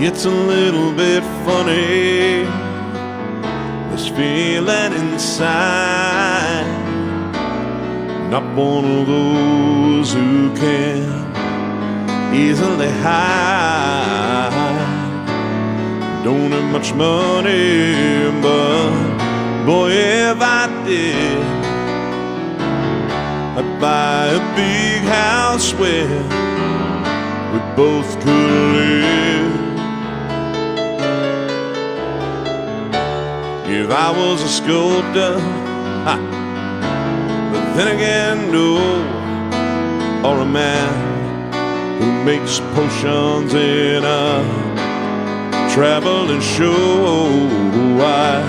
It's a little bit funny, this feeling inside. Not one of those who can easily hide. Don't have much money, but boy, if I did, I'd buy a big house where we both could live. If I was a sculptor, but then again, no, or a man who makes potions in a traveling show. I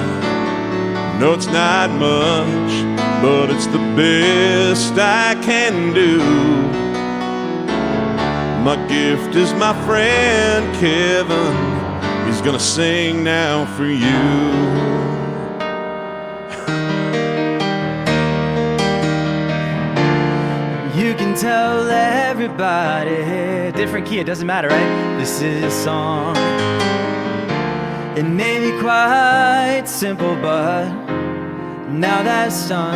know it's not much, but it's the best I can do. My gift is my friend Kevin. He's gonna sing now for you. You can tell everybody, different key, it doesn't matter, right? This is a song. It may be quite simple, but now that's done.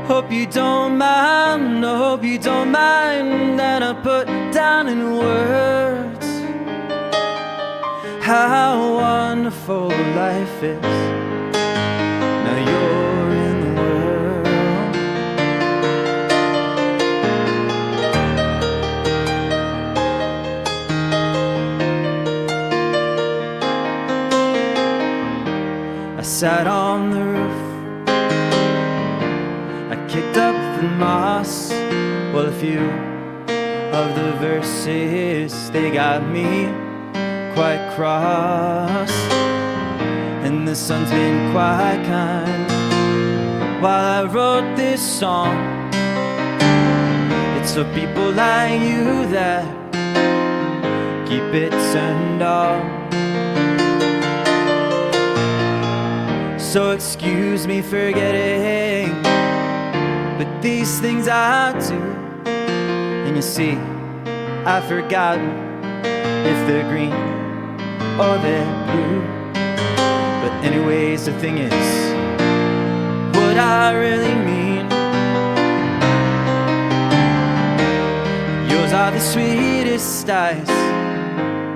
Hope you don't mind, I hope you don't mind that I put down in words how wonderful life is. Now you're in the world. I sat on the roof, I kicked up the moss. Well, a few of the verses, they got me quite cross. And the sun's been quite kind while I wrote this song. It's for people like you that keep it turned on. So excuse me for getting, but these things I do. And you see, I've forgotten if they're green or they're blue. But anyways, the thing is, what I really mean, yours are the sweetest eyes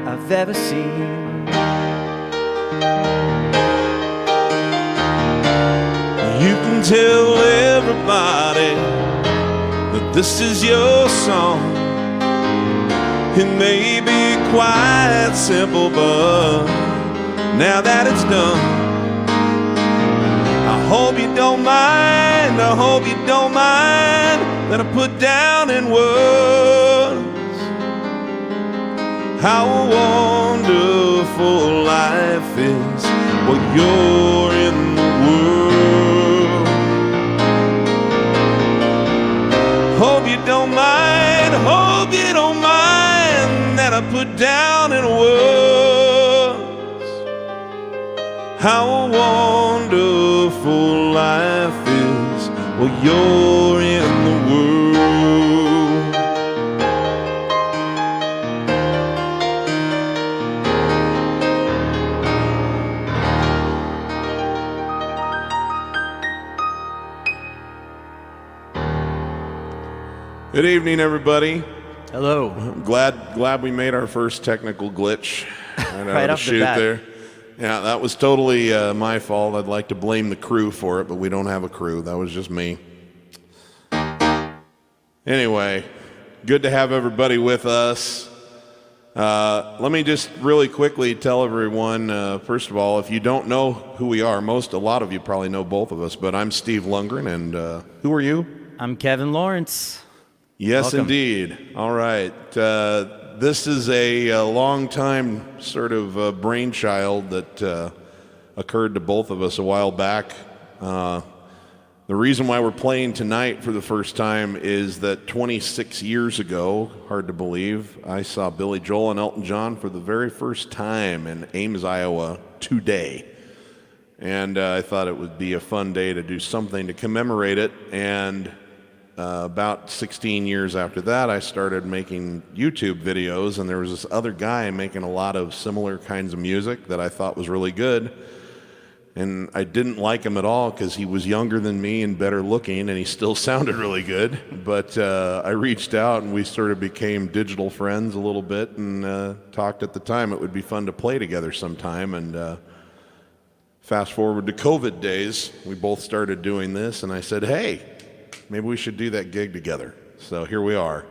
I've ever seen. You can tell everybody that this is your song. It may be quite simple, but now that it's done, I hope you don't mind, I hope you don't mind that I put down in words how wonderful life is. Well, you're in the world. Hope you don't mind, hope you don't mind that I put down in words how wonderful life is. Well, you're in the world. Good evening, everybody. Hello. I'm glad we made our first technical glitch Right off the bat. there. Yeah, that was totally my fault. I'd like to blame the crew for it, but we don't have a crew. That was just me. Anyway, good to have everybody with us. Let me just really quickly tell everyone, first of all, if you don't know who we are, a lot of you probably know both of us, but I'm Steve Lungrin, and who are you? I'm Kevin Laurence. Yes, Welcome. indeed. All right. This is a long-time sort of brainchild that occurred to both of us a while back. The reason why we're playing tonight for the first time is that 26 years ago, hard to believe, I saw Billy Joel and Elton John for the very first time in Ames, Iowa today. And I thought it would be a fun day to do something to commemorate it. And about 16 years after that, I started making YouTube videos, and there was this other guy making a lot of similar kinds of music that I thought was really good. And I didn't like him at all because he was younger than me and better looking, and he still sounded really good. But I reached out, and we sort of became digital friends a little bit, and talked at the time it would be fun to play together sometime. And fast forward to COVID days, we both started doing this, and I said, hey, maybe we should do that gig together. So here we are.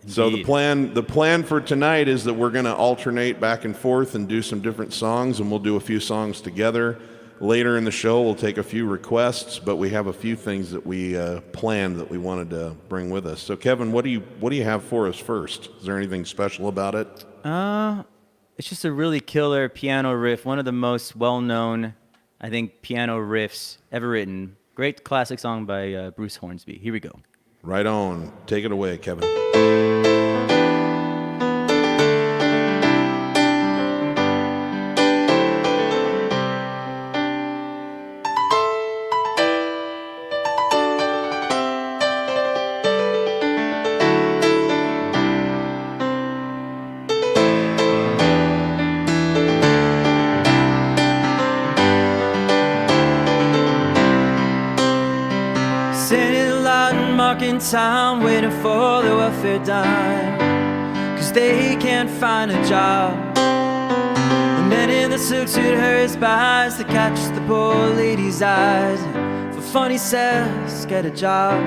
Indeed. So the plan for tonight is that we're going to alternate back and forth and do some different songs, and we'll do a few songs together. Later in the show, we'll take a few requests, but we have a few things that we planned that we wanted to bring with us. So, Kevin, what do you have for us first? Is there anything special about it? It's just a really killer piano riff. One of the most well-known, I think, piano riffs ever written. Great classic song by Bruce Hornsby. Here we go. Right on. Take it away, Kevin. Time waiting for the welfare dime, 'cause they can't find a job. The man in the silk suit hurries by to catch the poor lady's eyes. For fun he says, get a job,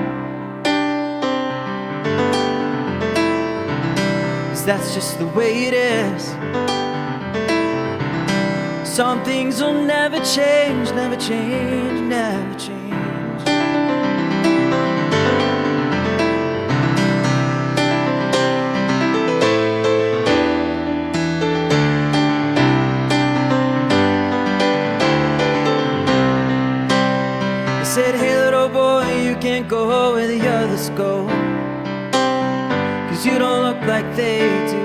'cause that's just the way it is. Some things will never change, never change, never change. Said, hey little boy, you can't go where the others go, 'cause you don't look like they do.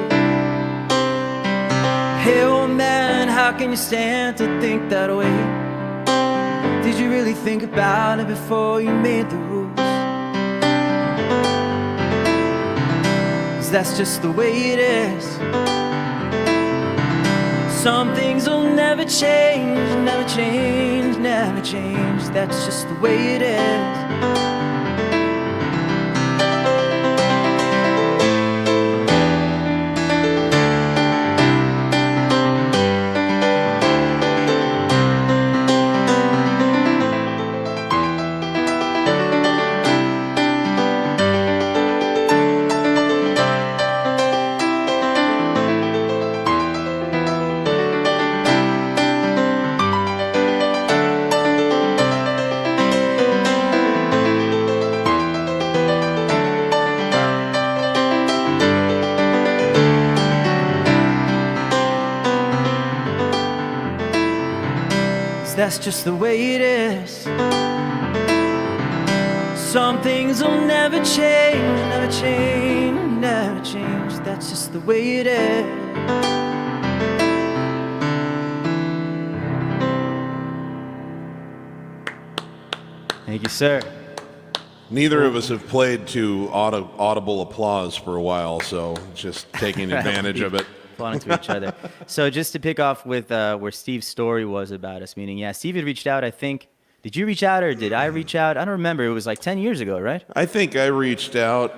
Hey old man, how can you stand to think that way? Did you really think about it before you made the rules? 'Cause that's just the way it is. Some things will never change, never change, never change. That's just the way it is. That's just the way it is. Some things will never change, never change, never change. That's just the way it is. Thank you, sir. Neither of us have played to audible applause for a while, so just taking advantage of it. Applauding to each other. So just to pick off with where Steve's story was about us, meaning, yeah, Steve had reached out, I think. Did you reach out or did I reach out? I don't remember. It was like 10 years ago, right? I think I reached out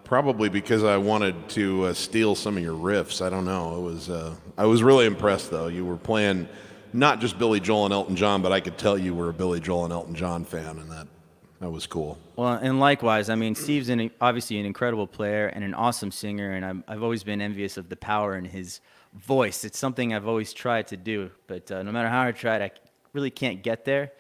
probably because I wanted to steal some of your riffs. I don't know. It was. I was really impressed, though. You were playing not just Billy Joel and Elton John, but I could tell you were a Billy Joel and Elton John fan, and that was cool. Well, and likewise, I mean, Steve's obviously an incredible player and an awesome singer, and I've always been envious of the power in his voice. It's something I've always tried to do, but no matter how I tried, I really can't get there.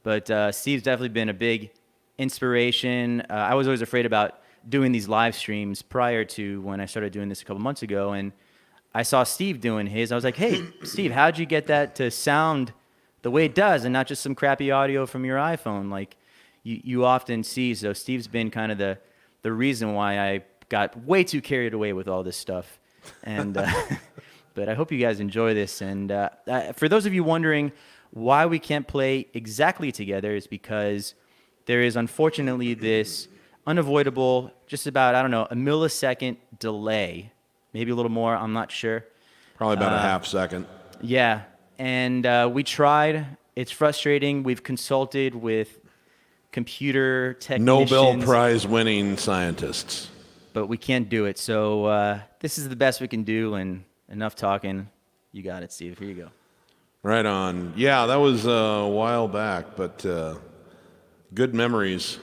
But Steve's definitely been a big inspiration. I was always afraid about doing these live streams prior to when I started doing this a couple months ago, and I saw Steve doing his. I was like, hey, Steve, how'd you get that to sound the way it does and not just some crappy audio from your iPhone? Like, you often see, so Steve's been kind of the reason why I got way too carried away with all this stuff. And but I hope you guys enjoy this. And for those of you wondering why we can't play exactly together, is because there is unfortunately this unavoidable, just about, I don't know, a millisecond delay, maybe a little more, I'm not sure. Probably about a half second. Yeah, and we tried. It's frustrating. We've consulted with computer technicians. Nobel Prize winning scientists. But we can't do it. So this is the best we can do, and enough talking. You got it, Steve. Here you go. Right on. Yeah, that was a while back, but good memories.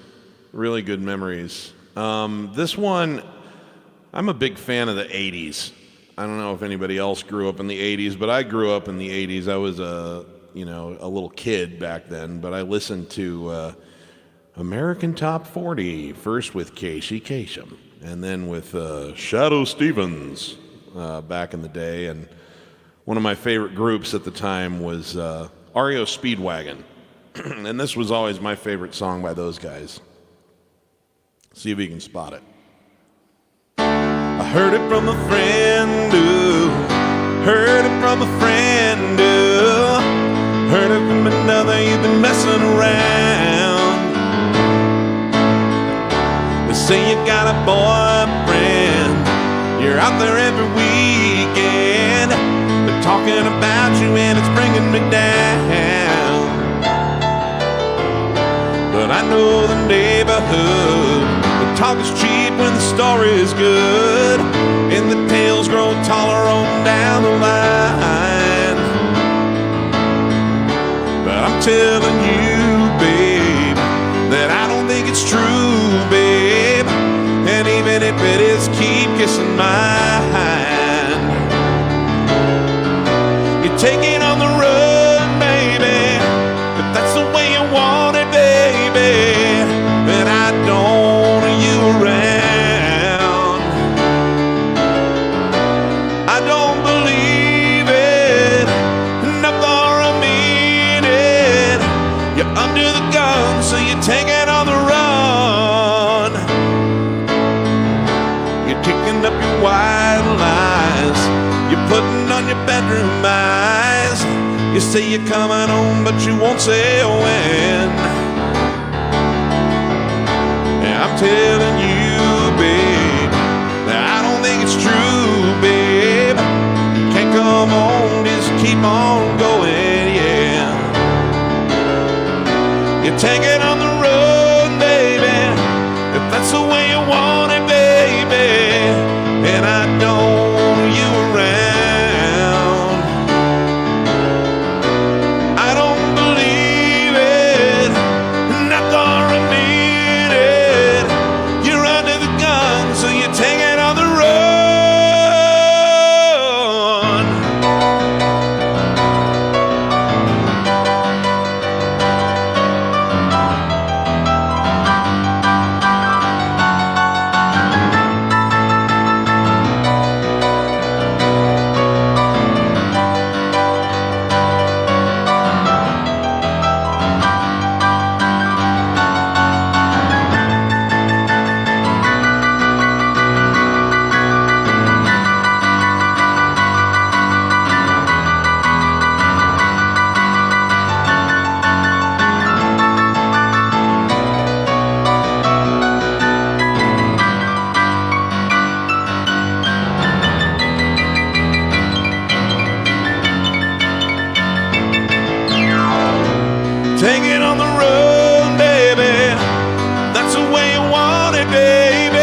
Really good memories. This one, I'm a big fan of the 80s. I don't know if anybody else grew up in the 80s, but I grew up in the 80s. I was a little kid back then, but I listened to American Top 40, first with Casey Kasem, and then with Shadow Stevens back in the day. And one of my favorite groups at the time was REO Speedwagon. And this was always my favorite song by those guys. See if you can spot it. I heard it from a friend who heard it from a friend who heard it from another. You've been messing around. They say you got a boyfriend, you're out there every weekend. They're talking about you and it's bringing me down. But I know the neighborhood, the talk is cheap when the story is good, and the tales grow taller on down the line. But I'm telling you, babe, that I don't think it's true, babe. And even if it is, keep kissing my hand. You're taking on the road, baby, if that's the way you want it, baby. And I don't want you around. I don't believe it, not for a minute. You're under the gun, so you're taking on the run. You're kicking up your white lies, you're putting on your bedroom eyes. You say you're coming home, but you won't say when. I'm telling you, babe, that I don't think it's true, babe. You can't come on, just keep on going, yeah. You're taking on the road, baby, if that's the way you want it, baby. And I don't want you around. I don't believe it, not for a minute. So you're taking on the road. Take it on the road, baby. That's the way you want it, baby.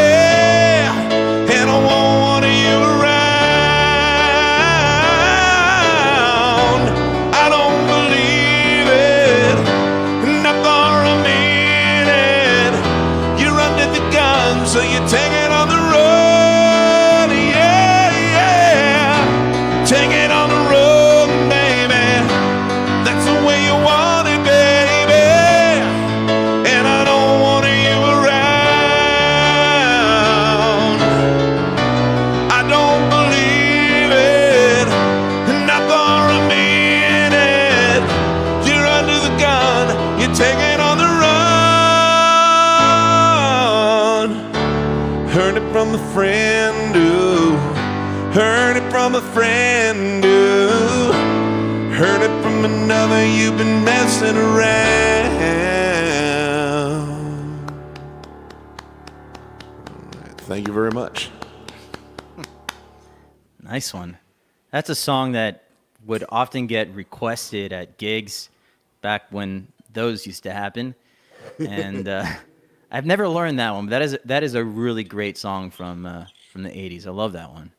And I won't want you around. I don't believe it, not for a minute. You're under the gun, so you take it on the road, yeah, yeah. Take it on the road, baby. That's the way you want it, baby. And I don't want you around. I don't believe it, not for a minute. You're under the gun, you're taking on the run. Heard it from a friend who heard it from a friend who heard it from another. You've been messing around. Thank you very much. Nice one. That's a song that would often get requested at gigs back when those used to happen. And I've never learned that one, but that is a really great song from the 80s. I love that one.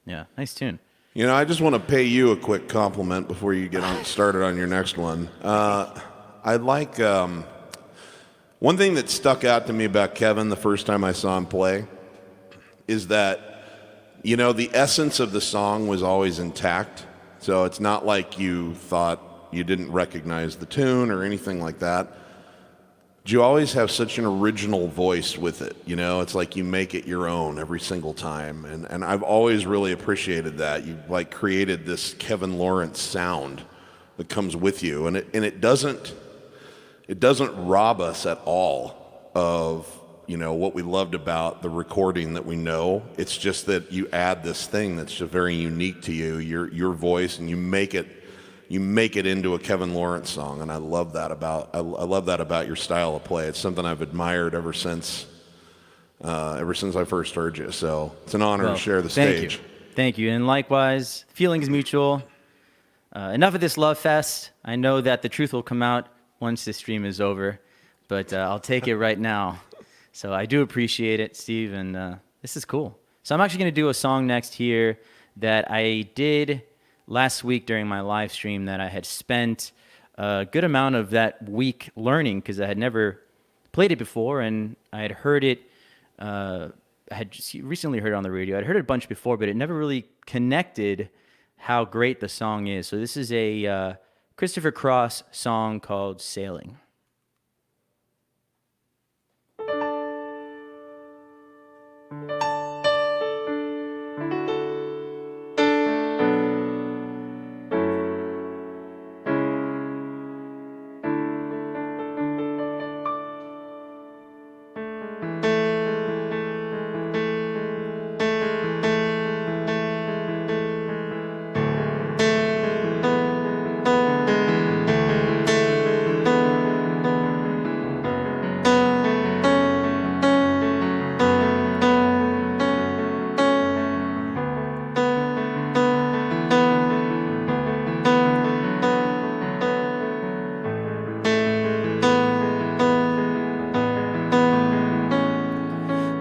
Yeah, nice tune. You know, I just want to pay you a quick compliment before you get started on your next one. I like one thing that stuck out to me about Kevin the first time I saw him play is that, you know, the essence of the song was always intact. So it's not like you thought you didn't recognize the tune or anything like that. You always have such an original voice with it, you know? It's like you make it your own every single time. And I've always really appreciated that. You like created this Kevin Laurence sound that comes with you. And it doesn't rob us at all of, you know, what we loved about the recording that we know. It's just that you add this thing that's just very unique to you, your voice, and you make it into a Kevin Laurence song, and I love that about your style of play. It's something I've admired ever since I first heard you. So it's an honor to share the stage. Thank you, and likewise, feelings mutual. Enough of this love fest. I know that the truth will come out once this stream is over, but I'll take it right now. So I do appreciate it, Steve, and this is cool. So I'm actually going to do a song next here that I did last week during my live stream that I had spent a good amount of that week learning because I had never played it before, and I had heard it, I had just recently heard it on the radio. I'd heard it a bunch before, but it never really connected how great the song is. So this is a Christopher Cross song called Sailing.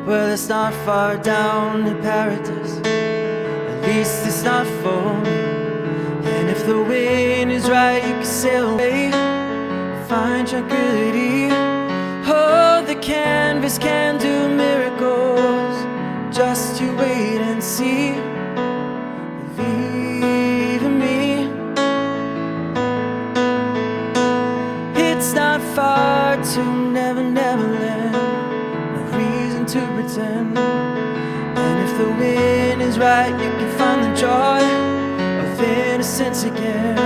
Well, it's not far down to paradise, at least it's not for me. And if the wind is right, you can sail away, find tranquility. Oh, the canvas can do miracles, just you wait and see. Believe in me. It's not far to Never Land, to pretend. And if the wind is right, you can find the joy of innocence again.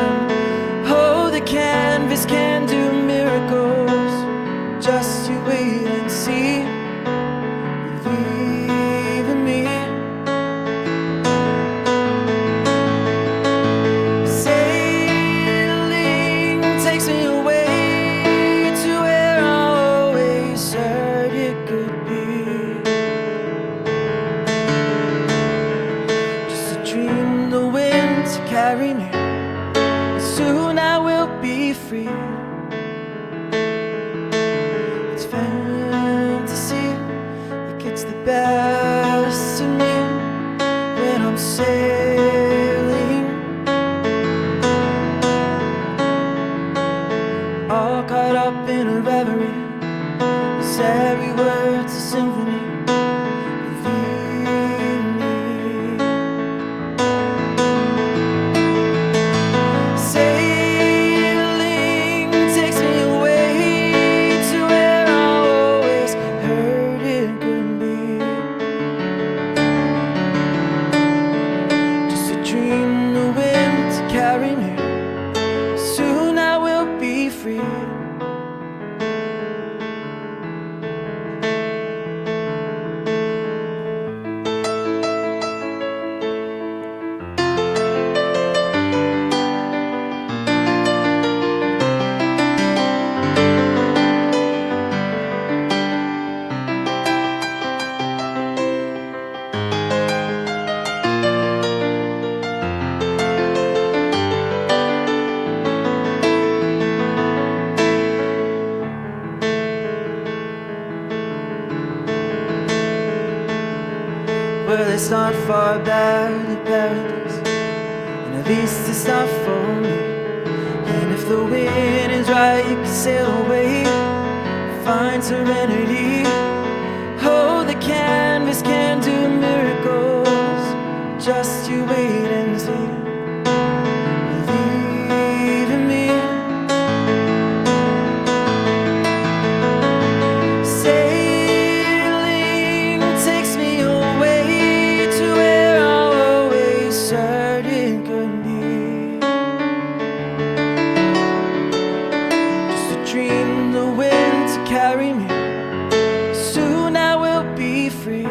Oh, the canvas can do miracles, just you wait and see. Believe in me. Sailing takes me away to where I always heard it could be. Carry me, soon I will be free. It's fantasy, it gets the best of me when I'm sailing. All caught up in a reverie, this every word's a symphony. it's not far back to paradise, and at least it's not for me. And if the wind is right, you can sail away, find serenity. Oh, the canvas can do miracles, just you wait and see. Believe in me. Sailing takes me away to where I always said it could be. Just a dream, the wind to carry me. Soon I will be free.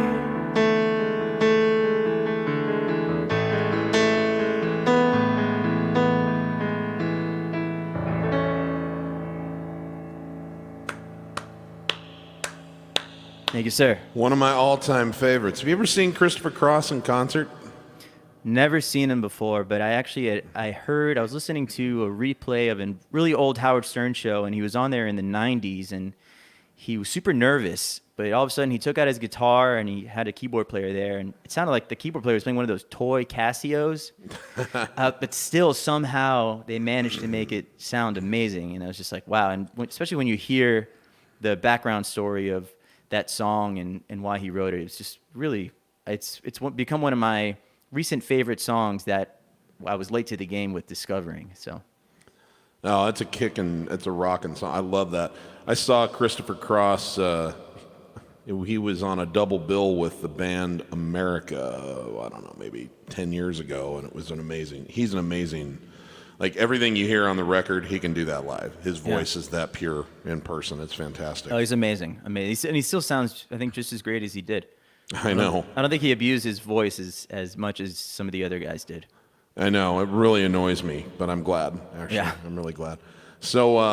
Thank you, sir. One of my all-time favorites. Have you ever seen Christopher Cross in concert? Never seen him before, but I was listening to a replay of a really old Howard Stern show, and he was on there in the 90s, and he was super nervous, but all of a sudden he took out his guitar, and he had a keyboard player there, and it sounded like the keyboard player was playing one of those toy Casios, but still somehow they managed to make it sound amazing, and I was just like, wow, and especially when you hear the background story of that song and why he wrote it, it's just really, it's become one of my recent favorite songs that I was late to the game with discovering. So, Oh, it's it's a rocking song. I love that. I saw Christopher Cross. He was on a double bill with the band America. I don't know, maybe 10 years ago, and it was he's an amazing. Like everything you hear on the record, he can do that live. His voice is that pure in person. It's fantastic. Oh, he's amazing. Amazing. And he still sounds, I think, just as great as he did. I know. I don't think he abused his voice as much as some of the other guys did. I know. It really annoys me, but I'm glad, actually. Yeah. I'm really glad. So what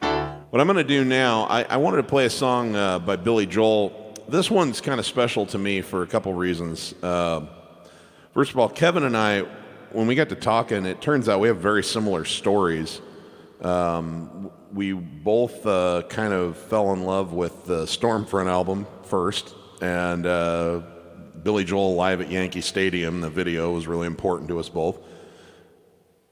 I'm going to do now, I wanted to play a song by Billy Joel. This one's kind of special to me for a couple reasons. First of all, Kevin and I, when we got to talking, it turns out we have very similar stories. We both kind of fell in love with the Stormfront album first, and Billy Joel live at Yankee Stadium, the video was really important to us both.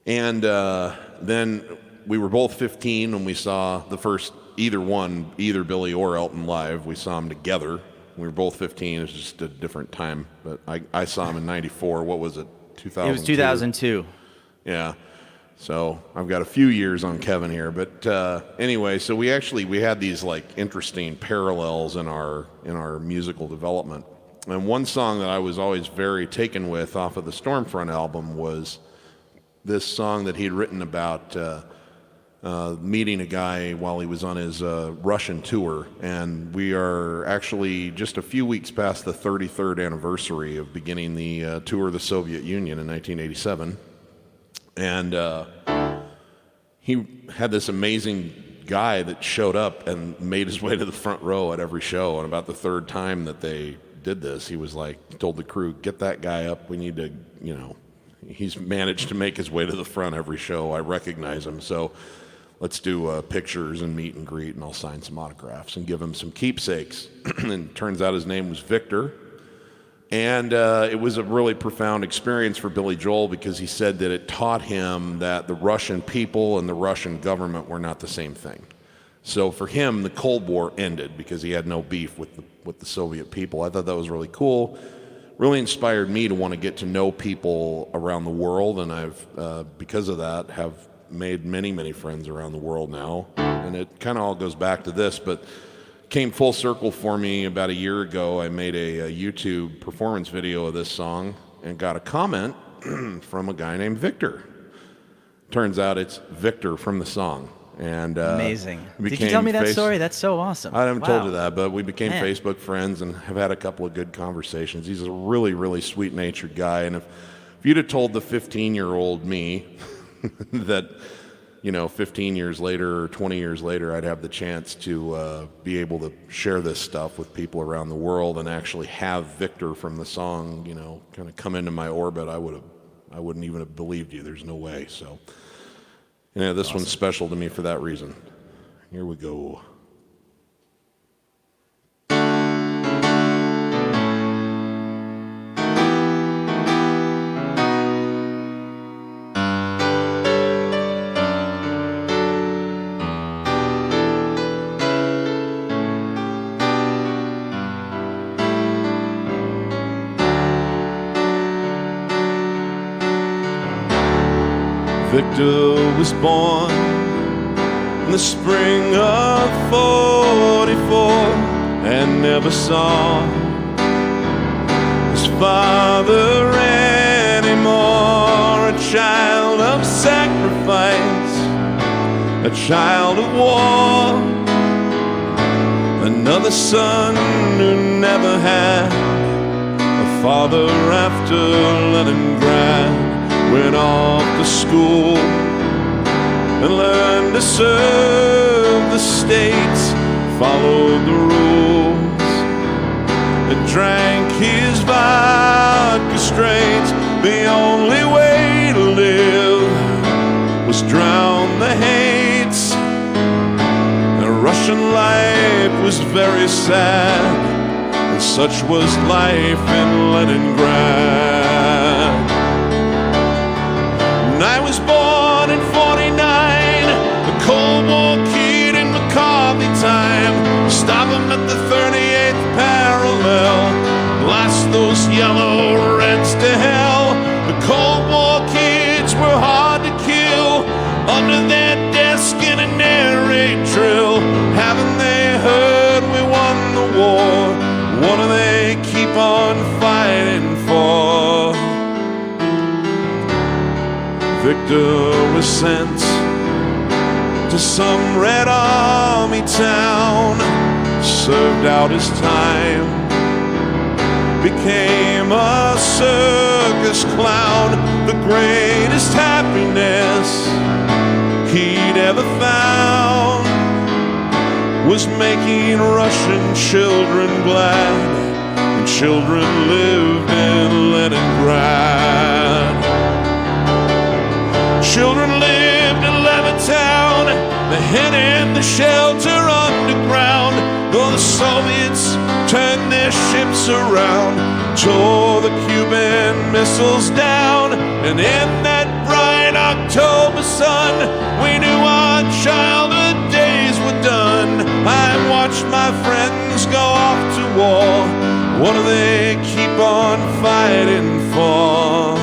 And then we were both 15 when we saw the first, either Billy or Elton live. We saw them together. We were both 15. It was just a different time. But I saw him in 94. What was it? 2002? It was 2002. Yeah. So I've got a few years on Kevin here. But anyway, so we had these like interesting parallels in our musical development. And one song that I was always very taken with off of the Stormfront album was this song that he'd written about meeting a guy while he was on his Russian tour. And we are actually just a few weeks past the 33rd anniversary of beginning the tour of the Soviet Union in 1987. And he had this amazing guy that showed up and made his way to the front row at every show. And about the third time that they did this, he was like, told the crew, get that guy up. We need to, he's managed to make his way to the front every show. I recognize him. So let's do pictures and meet and greet, and I'll sign some autographs and give him some keepsakes. And it turns out his name was Victor. And it was a really profound experience for Billy Joel because he said that it taught him that the Russian people and the Russian government were not the same thing. So for him, the Cold War ended because he had no beef with the Soviet people. I thought that was really cool. Really inspired me to want to get to know people around the world, and I've, because of that, have made many, many friends around the world now. And it kind of all goes back to this, but came full circle for me about a year ago. I made a YouTube performance video of this song and got a comment from a guy named Victor. Turns out it's Victor from the song. And amazing. Did you tell me that story? That's so awesome. I haven't told you that, but we became Facebook friends and have had a couple of good conversations. He's a really, really sweet-natured guy. And if you'd have told the 15-year-old me that, 15 years later or 20 years later, I'd have the chance to be able to share this stuff with people around the world and actually have Victor from the song, kind of come into my orbit, I wouldn't even have believed you. There's no way. So, this one's special to me for that reason. Here we go. Victor was born in the spring of 44 and never saw his father anymore. A child of sacrifice, a child of war, another son who never had a father after Leningrad. Went off to school and learned to serve the states, followed the rules, and drank his vodka straight. The only way to live was drown the hates. The Russian life was very sad, and such was life in Leningrad. I was born in 49, a Cold War kid in McCartney time. Stop him at the 38th parallel, blast those yellow reds to hell. The Cold War kids were hard to kill, under their desk in an air raid drill. Haven't they heard we won the war? What do they keep on fighting for? Victor was sent to some Red Army town, served out his time, became a circus clown. The greatest happiness he'd ever found was making Russian children glad, and children lived in Leningrad. Children lived in Levittown, the hen and the shelter underground. Though the Soviets turned their ships around, tore the Cuban missiles down, and in that bright October sun, we knew our childhood days were done. I watched my friends go off to war. What do they keep on fighting for?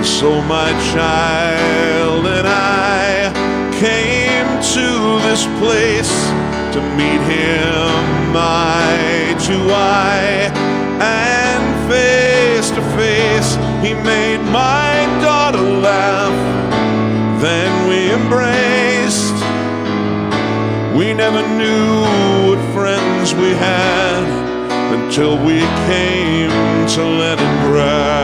So my child and I came to this place to meet him eye to eye and face to face. He made my daughter laugh, then we embraced. We never knew what friends we had until we came to Leningrad.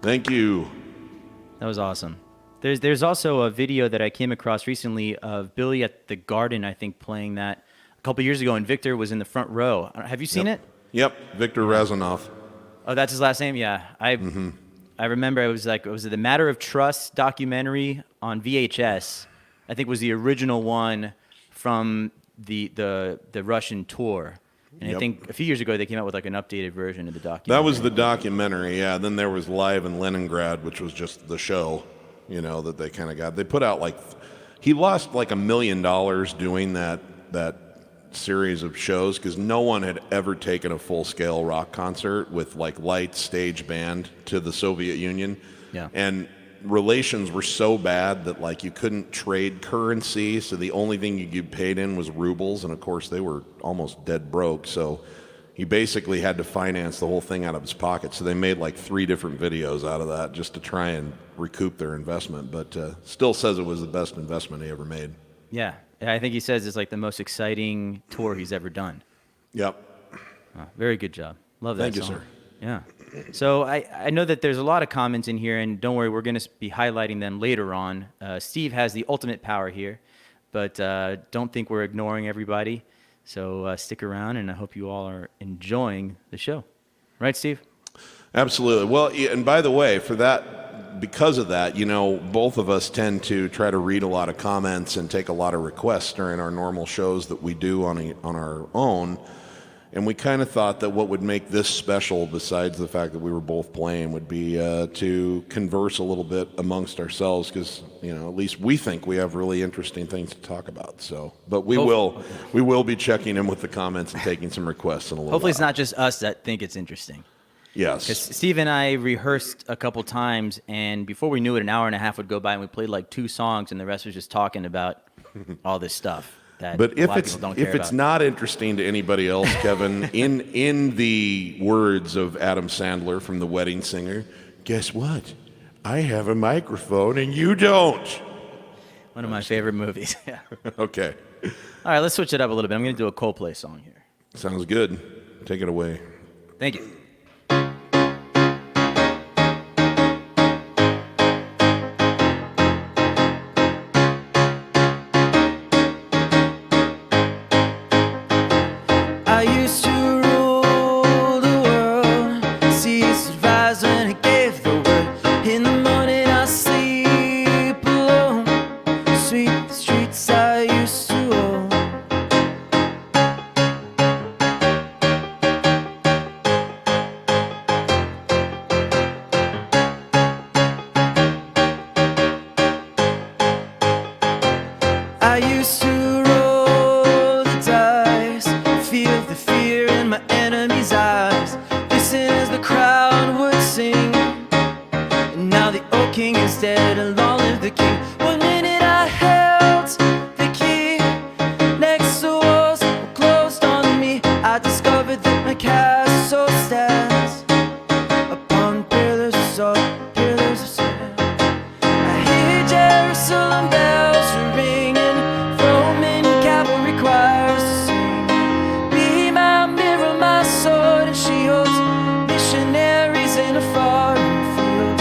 Thank you. That was awesome. There's also a video that I came across recently of Billy at the Garden, I think, playing that a couple years ago, and Victor was in the front row. Have you seen it? Yep, Victor Razanov. Oh, that's his last name? Yeah. I remember it was the Matter of Trust documentary on VHS. I think was the original one from the Russian tour. And I think a few years ago they came out with like an updated version of the documentary. That was the documentary, yeah. Then there was Live in Leningrad, which was just the show, that they kind of got. They put out he lost like $1 million doing that series of shows because no one had ever taken a full-scale rock concert with like light stage band to the Soviet Union. Yeah. And relations were so bad that like you couldn't trade currency, so the only thing you get paid in was rubles, and of course they were almost dead broke, so he basically had to finance the whole thing out of his pocket. So they made like 3 different videos out of that just to try and recoup their investment, but still says it was the best investment he ever made. Yeah, I think he says it's like the most exciting tour he's ever done. Yep. Very good job. Love that song. Thank you, sir. Yeah. So I know that there's a lot of comments in here, and don't worry, we're going to be highlighting them later on. Steve has the ultimate power here, but don't think we're ignoring everybody. So stick around, and I hope you all are enjoying the show. Right, Steve? Absolutely. Well, and by the way, because of that, both of us tend to try to read a lot of comments and take a lot of requests during our normal shows that we do on our own. And we kind of thought that what would make this special, besides the fact that we were both playing, would be to converse a little bit amongst ourselves, because at least we think we have really interesting things to talk about. So, but we will be checking in with the comments and taking some requests in a little. Hopefully, while. It's not just us that think it's interesting. Yes. Because Steve and I rehearsed a couple times, and before we knew it, an hour and a half would go by, and we played like 2 songs, and the rest was just talking about all this stuff. But if it's not interesting to anybody else, Kevin, in the words of Adam Sandler from The Wedding Singer, guess what? I have a microphone and you don't. One of my favorite movies. Yeah. Okay. All right, let's switch it up a little bit. I'm going to do a Coldplay song here. Sounds good. Take it away. Thank you. I used to rule the world, cease advised when I gave the word. In the morning I sleep alone, sweep the streets I used to own. I used to roll the dice, feel the fear in my enemy's eyes, listen as the crowd would sing. And now the old king is dead and long live the king. One minute I held the key, next the walls were closed on me. I discovered that my castle stands upon pillars of salt, pillars of sand. I hear Jerusalem bells are ringing, Roman cavalry choirs to sing. Be my mirror, my sword and shield, missionaries in a foreign field.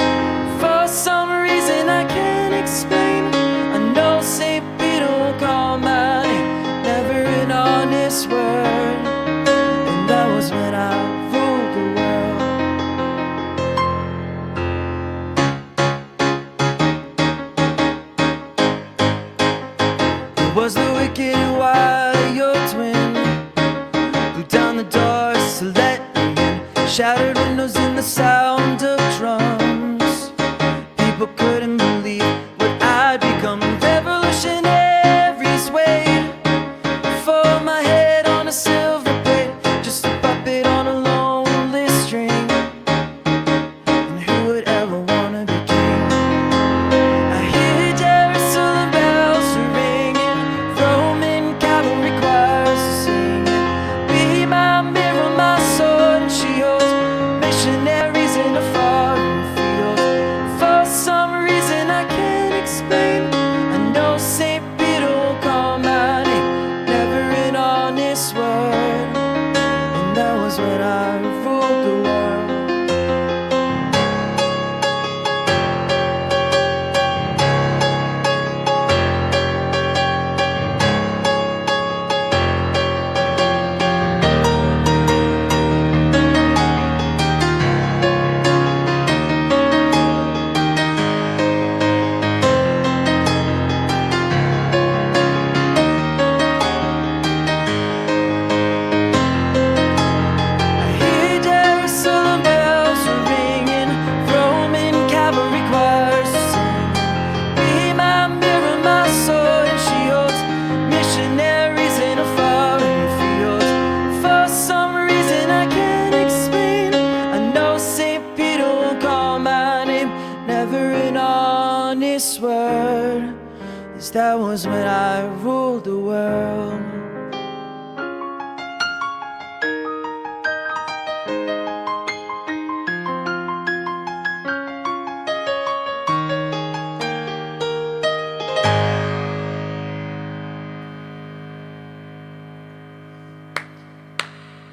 For some reason I can't explain, I know St. Peter will call my name, never an honest word. And that was when I ruled the world. It was the wicked warrior twin, blew down the doors to let me in, shattered windows in the sound of drums. People couldn't believe what I'd become. Revolutionaries wait for my head on a silver plate, just a puppet on a lonely string. And who would ever wanna be king? I hear Jerusalem bells are ringing, Roman cavalry choirs are singing. Be my mirror, my sword and shield, missionaries in a foreign field. For some reason I can't explain, I know St. Peter will call my name, never an honest word. And that was when I ruled the world. I hear Jerusalem bells are ringing, Roman cavalry choirs are singing. Be my mirror, my sword and shield, missionaries in a foreign field. For some reason I can't explain, I know St. Peter will call my name, never an honest word. 'Cause that was when I ruled the world.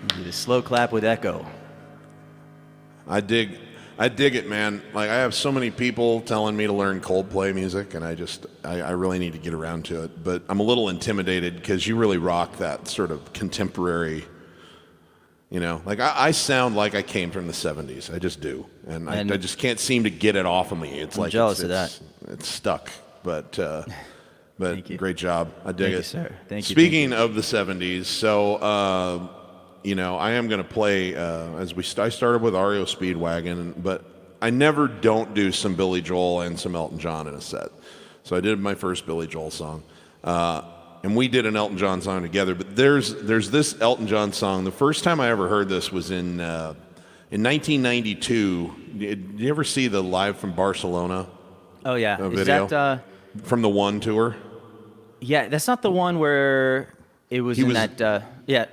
Do the slow clap with echo. I dig it, man. Like, I have so many people telling me to learn Coldplay music, and I really need to get around to it. But I'm a little intimidated because you really rock that sort of contemporary, you know, like I sound like I came from the 70s. I just do. And I just can't seem to get it off of me. It's I'm like jealous of that. It's stuck. But Thank you. Great job. I dig it. Thank you, sir. Thank you. Speaking of the 70s, so you know, I am going to play, I started with REO Speedwagon, but I never don't do some Billy Joel and some Elton John in a set. So I did my first Billy Joel song, and we did an Elton John song together, but there's this Elton John song. The first time I ever heard this was in 1992. Did you ever see the Live from Barcelona Oh, yeah. video? Is that, from the One tour? yeah, that's not the one where it was yeah.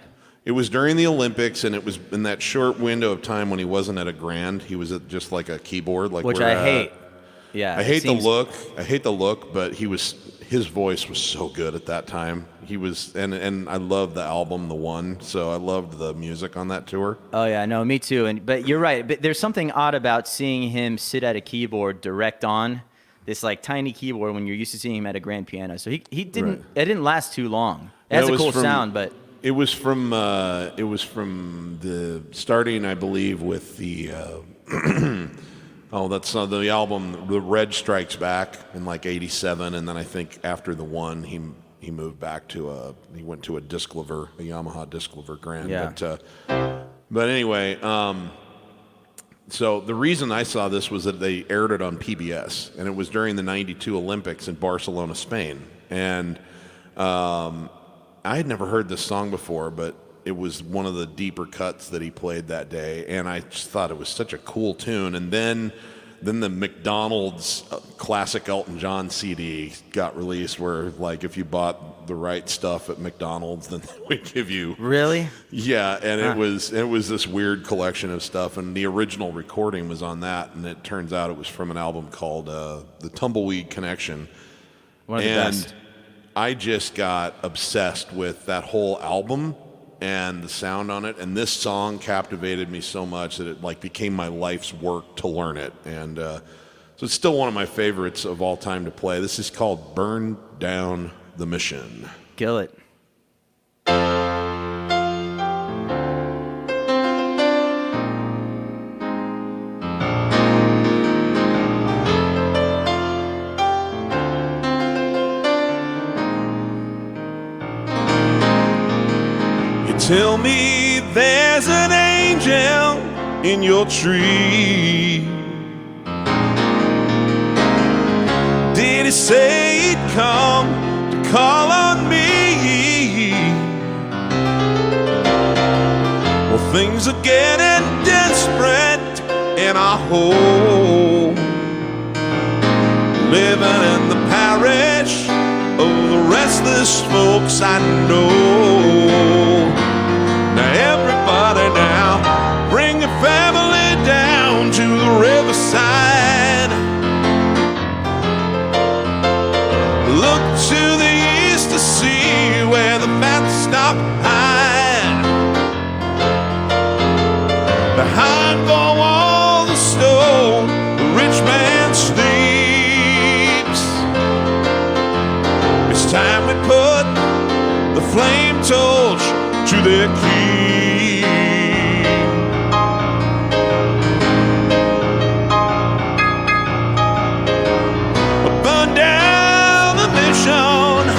It was during the Olympics, and it was in that short window of time when he wasn't at a Grand. He was at just like a keyboard, like Which I hate. Yeah. I hate the look. I hate the look, but his voice was so good at that time. He was, and I love the album, The One. So I loved the music on that tour. Oh yeah, no, me too. But you're right. But there's something odd about seeing him sit at a keyboard direct on this like tiny keyboard when you're used to seeing him at a grand piano. So he didn't. Right. It didn't last too long. It has a cool sound, but. It was from the starting, I believe, with the that's the album, The Red Strikes Back in like '87, and then I think after The One, he moved back to he went to a Disclover, a Yamaha Disclover Grand. Yeah. But anyway, so the reason I saw this was that they aired it on PBS, and it was during the '92 Olympics in Barcelona, Spain, and. I had never heard this song before, but it was one of the deeper cuts that he played that day, and I just thought it was such a cool tune. And then the McDonald's classic Elton John CD got released, where like if you bought the right stuff at McDonald's, then they would give you Really? Yeah, and it was this weird collection of stuff, and the original recording was on that, and it turns out it was from an album called The Tumbleweed Connection. One of the best. I just got obsessed with that whole album and the sound on it, and this song captivated me so much that it like became my life's work to learn it. And so it's still one of my favorites of all time to play. This is called Burn Down the Mission. Kill it. Tell me there's an angel in your tree. Did he say he'd come to call on me? Well, things are getting desperate in our home, living in the parish of the restless folks I know. Now everybody now, bring your family down to the riverside. Look to the east to see where the fat stop hide. Behind the wall, the stone, the rich man sleeps. It's time we put the flame torch to their key. Burn down the mission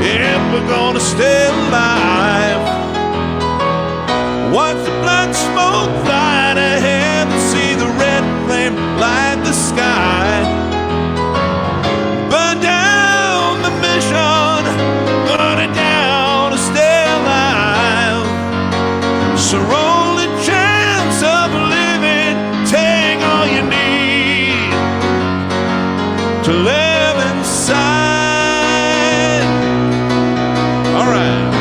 if we're gonna stay alive. Watch the black smoke fly to heaven and see the red flame light the sky. Burn down the mission, burn it down to stay alive. It's our only chance of living. Take all you need to live inside. All right.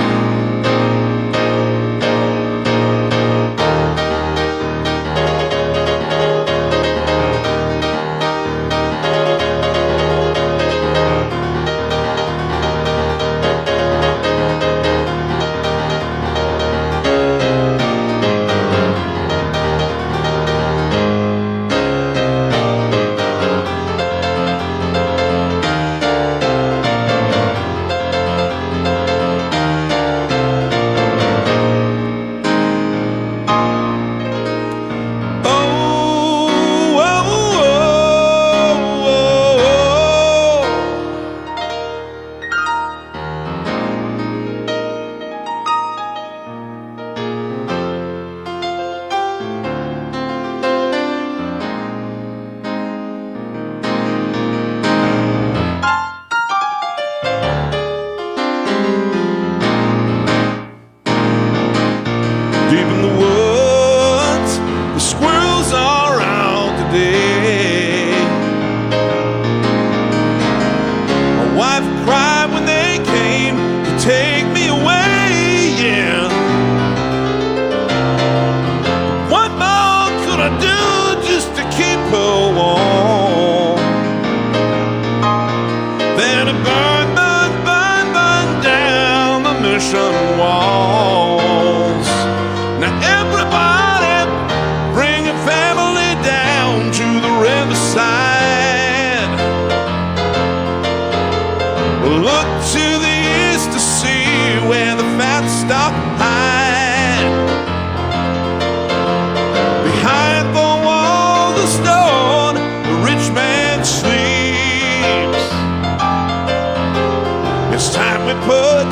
life cried when they came to take me away, yeah. What more could I do just to keep her warm? Then I burn down the mission walls. Now everybody bring your family down to the riverside. Look to the east to see where the fat stock hide. Behind the wall of stone, the rich man sleeps. It's time we put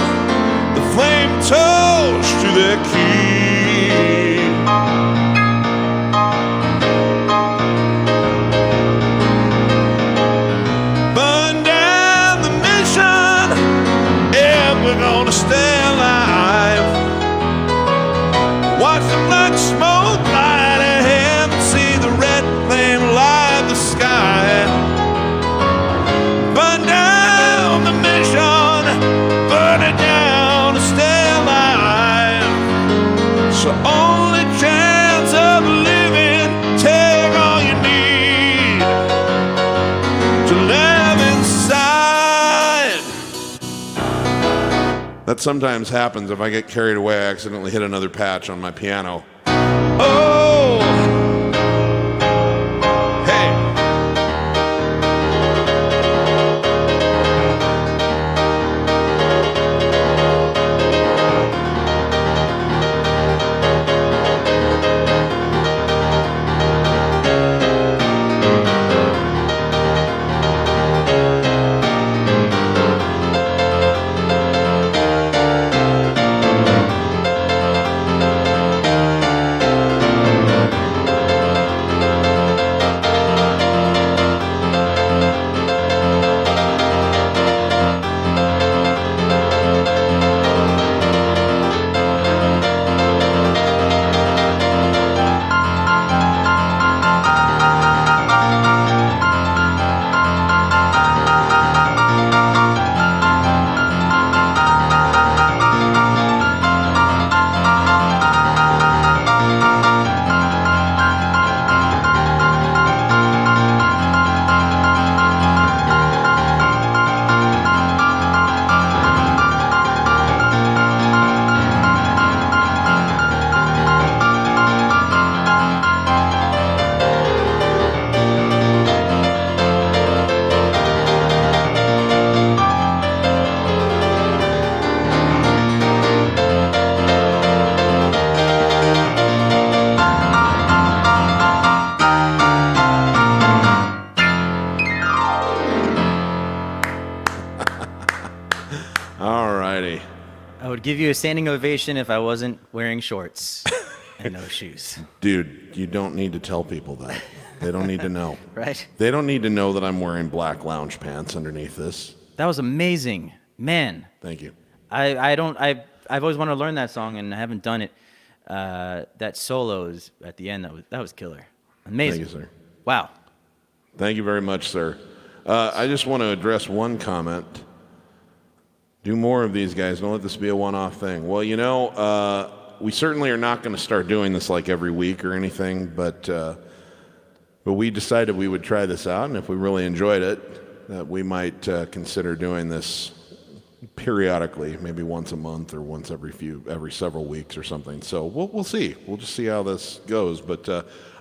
the flame torch to their key. Burn down the mission if we're gonna stay alive. Watch the black smoke light ahead and see the red flame light the sky. Burn down the mission, burn it down to stay alive. So only chance of living, take all you need to live inside. That sometimes happens if I get carried away. I accidentally hit another patch on my piano. Oh, hey. would give you a standing ovation if I wasn't wearing shorts and no shoes. Dude, you don't need to tell people that. They don't need to know. Right? They don't need to know that I'm wearing black lounge pants underneath this. That was amazing. Man. Thank you. I've always wanted to learn that song and I haven't done it. That solos at the end, that was killer. Amazing. Thank you, sir. Wow. Thank you very much, sir. I just want to address one comment. Do more of these, guys. Don't let this be a one-off thing. Well, you know, we certainly are not going to start doing this like every week or anything, but we decided we would try this out, and if we really enjoyed it, that we might consider doing this periodically, maybe once a month or once every several weeks or something. So we'll see. We'll just see how this goes. But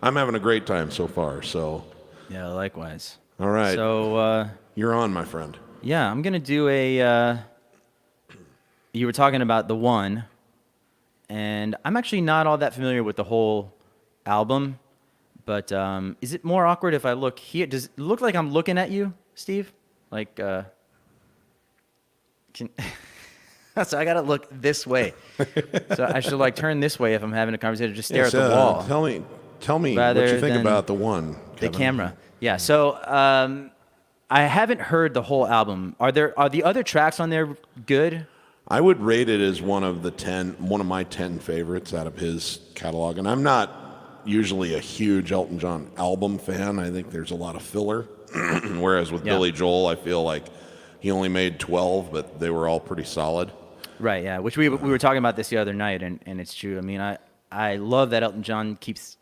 I'm having a great time so far. So yeah, likewise. All right. So you're on, my friend. Yeah, I'm gonna do a. You were talking about the one, and I'm actually not all that familiar with the whole album. But is it more awkward if I look here? Does it look like I'm looking at you, Steve? Like, so I gotta look this way. So I should like turn this way if I'm having a conversation. Just stare at the wall. Tell me what you think about the one, the Kevin. camera. Yeah. So I haven't heard the whole album. Are the other tracks on there good? I would rate it as one of my 10 favorites out of his catalog. And I'm not usually a huge Elton John album fan. I think there's a lot of filler. Whereas with Billy Joel, I feel like he only made 12, but they were all pretty solid. Right, yeah. Which we were talking about this the other night, and it's true. I mean, I love that Elton John keeps,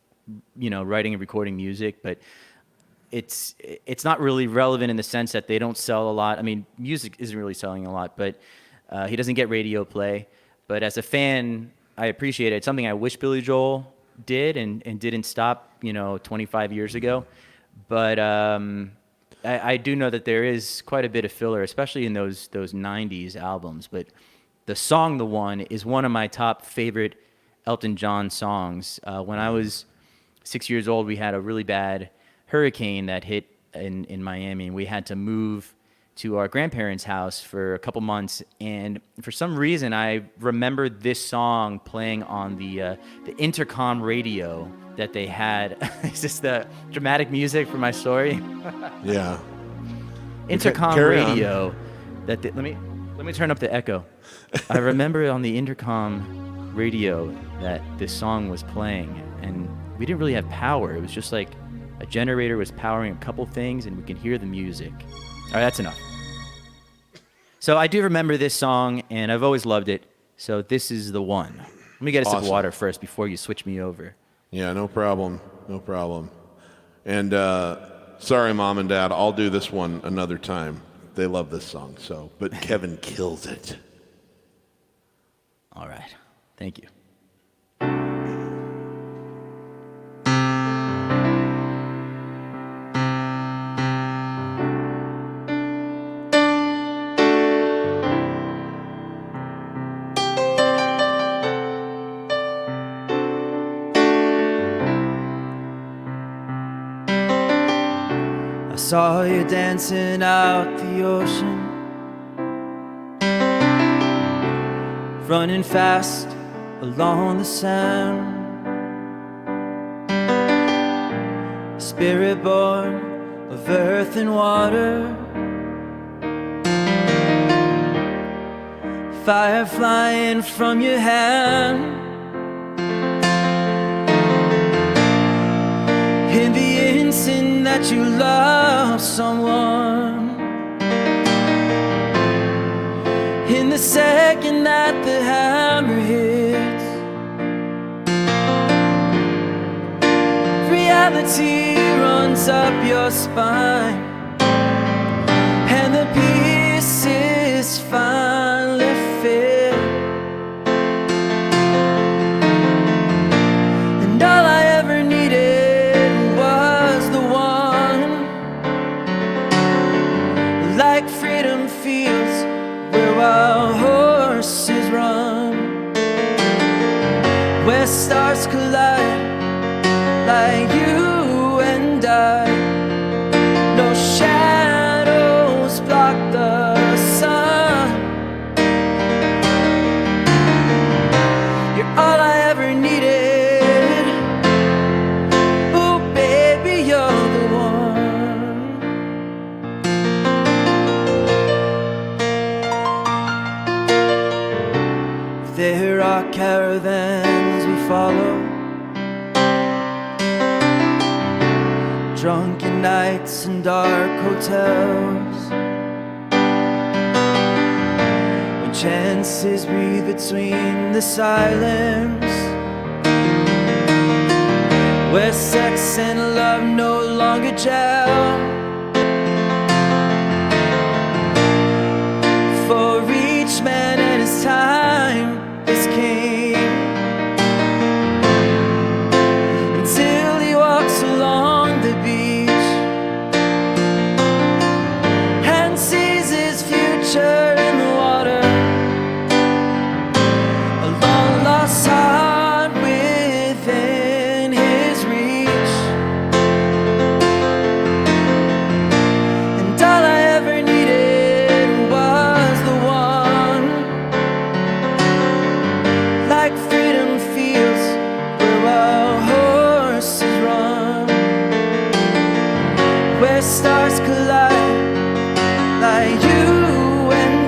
writing and recording music, but it's not really relevant in the sense that they don't sell a lot. I mean, music isn't really selling a lot, but he doesn't get radio play. But as a fan, I appreciate it. It's something I wish Billy Joel did and didn't stop, 25 years ago. But I do know that there is quite a bit of filler, especially in those 90s albums. But the song "The One" is one of my top favorite Elton John songs. When I was 6 years old, we had a really bad hurricane that hit in Miami, and we had to move to our grandparents' house for a couple months. And for some reason, I remembered this song playing on the intercom radio that they had. Is this the dramatic music for my story? Yeah. Intercom Carry radio. Let me turn up the echo. I remember on the intercom radio that this song was playing, and we didn't really have power. It was just like a generator was powering a couple things, and we could hear the music. All right, that's enough. So I do remember this song, and I've always loved it. So this is "The One." Let me get a sip of water first before you switch me over. Yeah, no problem. No problem. And sorry, Mom and Dad, I'll do this one another time. They love this song, but Kevin kills it. All right. Thank you. I saw you dancing out the ocean, running fast along the sand. Spirit born of earth and water, fire flying from your hand. In the instant that you love someone, in the second that the hammer hits, reality runs up your spine, and the pieces finally fit. And all I ever needed was the one, like freedom feels where wild horses run, where stars collide like you and I. No shadows block the sun. You're all I ever needed. Oh baby, you're the one. There are caravans we follow, drunken nights and dark hotels, when chances breathe between the silence, where sex and love no longer gel. For each man and his time is king, until he walks along the beach and sees his future in the water, a long lost heart within his reach. And all I ever needed was the one, like freedom feels where wild horses run, where stars collide like you and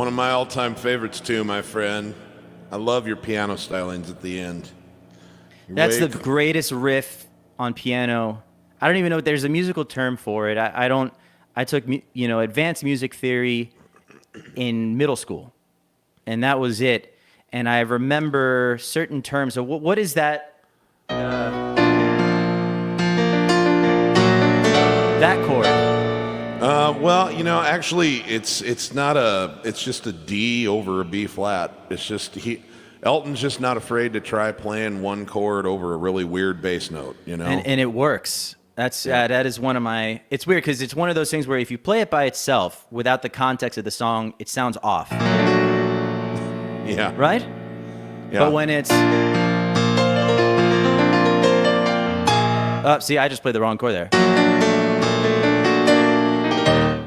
One of my all-time favorites too, my friend. I love your piano stylings at the end. That's the greatest riff on piano. I don't even know if there's a musical term for it. I took advanced music theory in middle school, and that was it. And I remember certain terms. So what is that? That chord. Well, actually, it's just a D over a B flat. It's just Elton's just not afraid to try playing one chord over a really weird bass note, And it works. That is one of my. It's weird because it's one of those things where if you play it by itself without the context of the song, it sounds off. Yeah. Right? Yeah. But when it's. Oh, see, I just played the wrong chord there.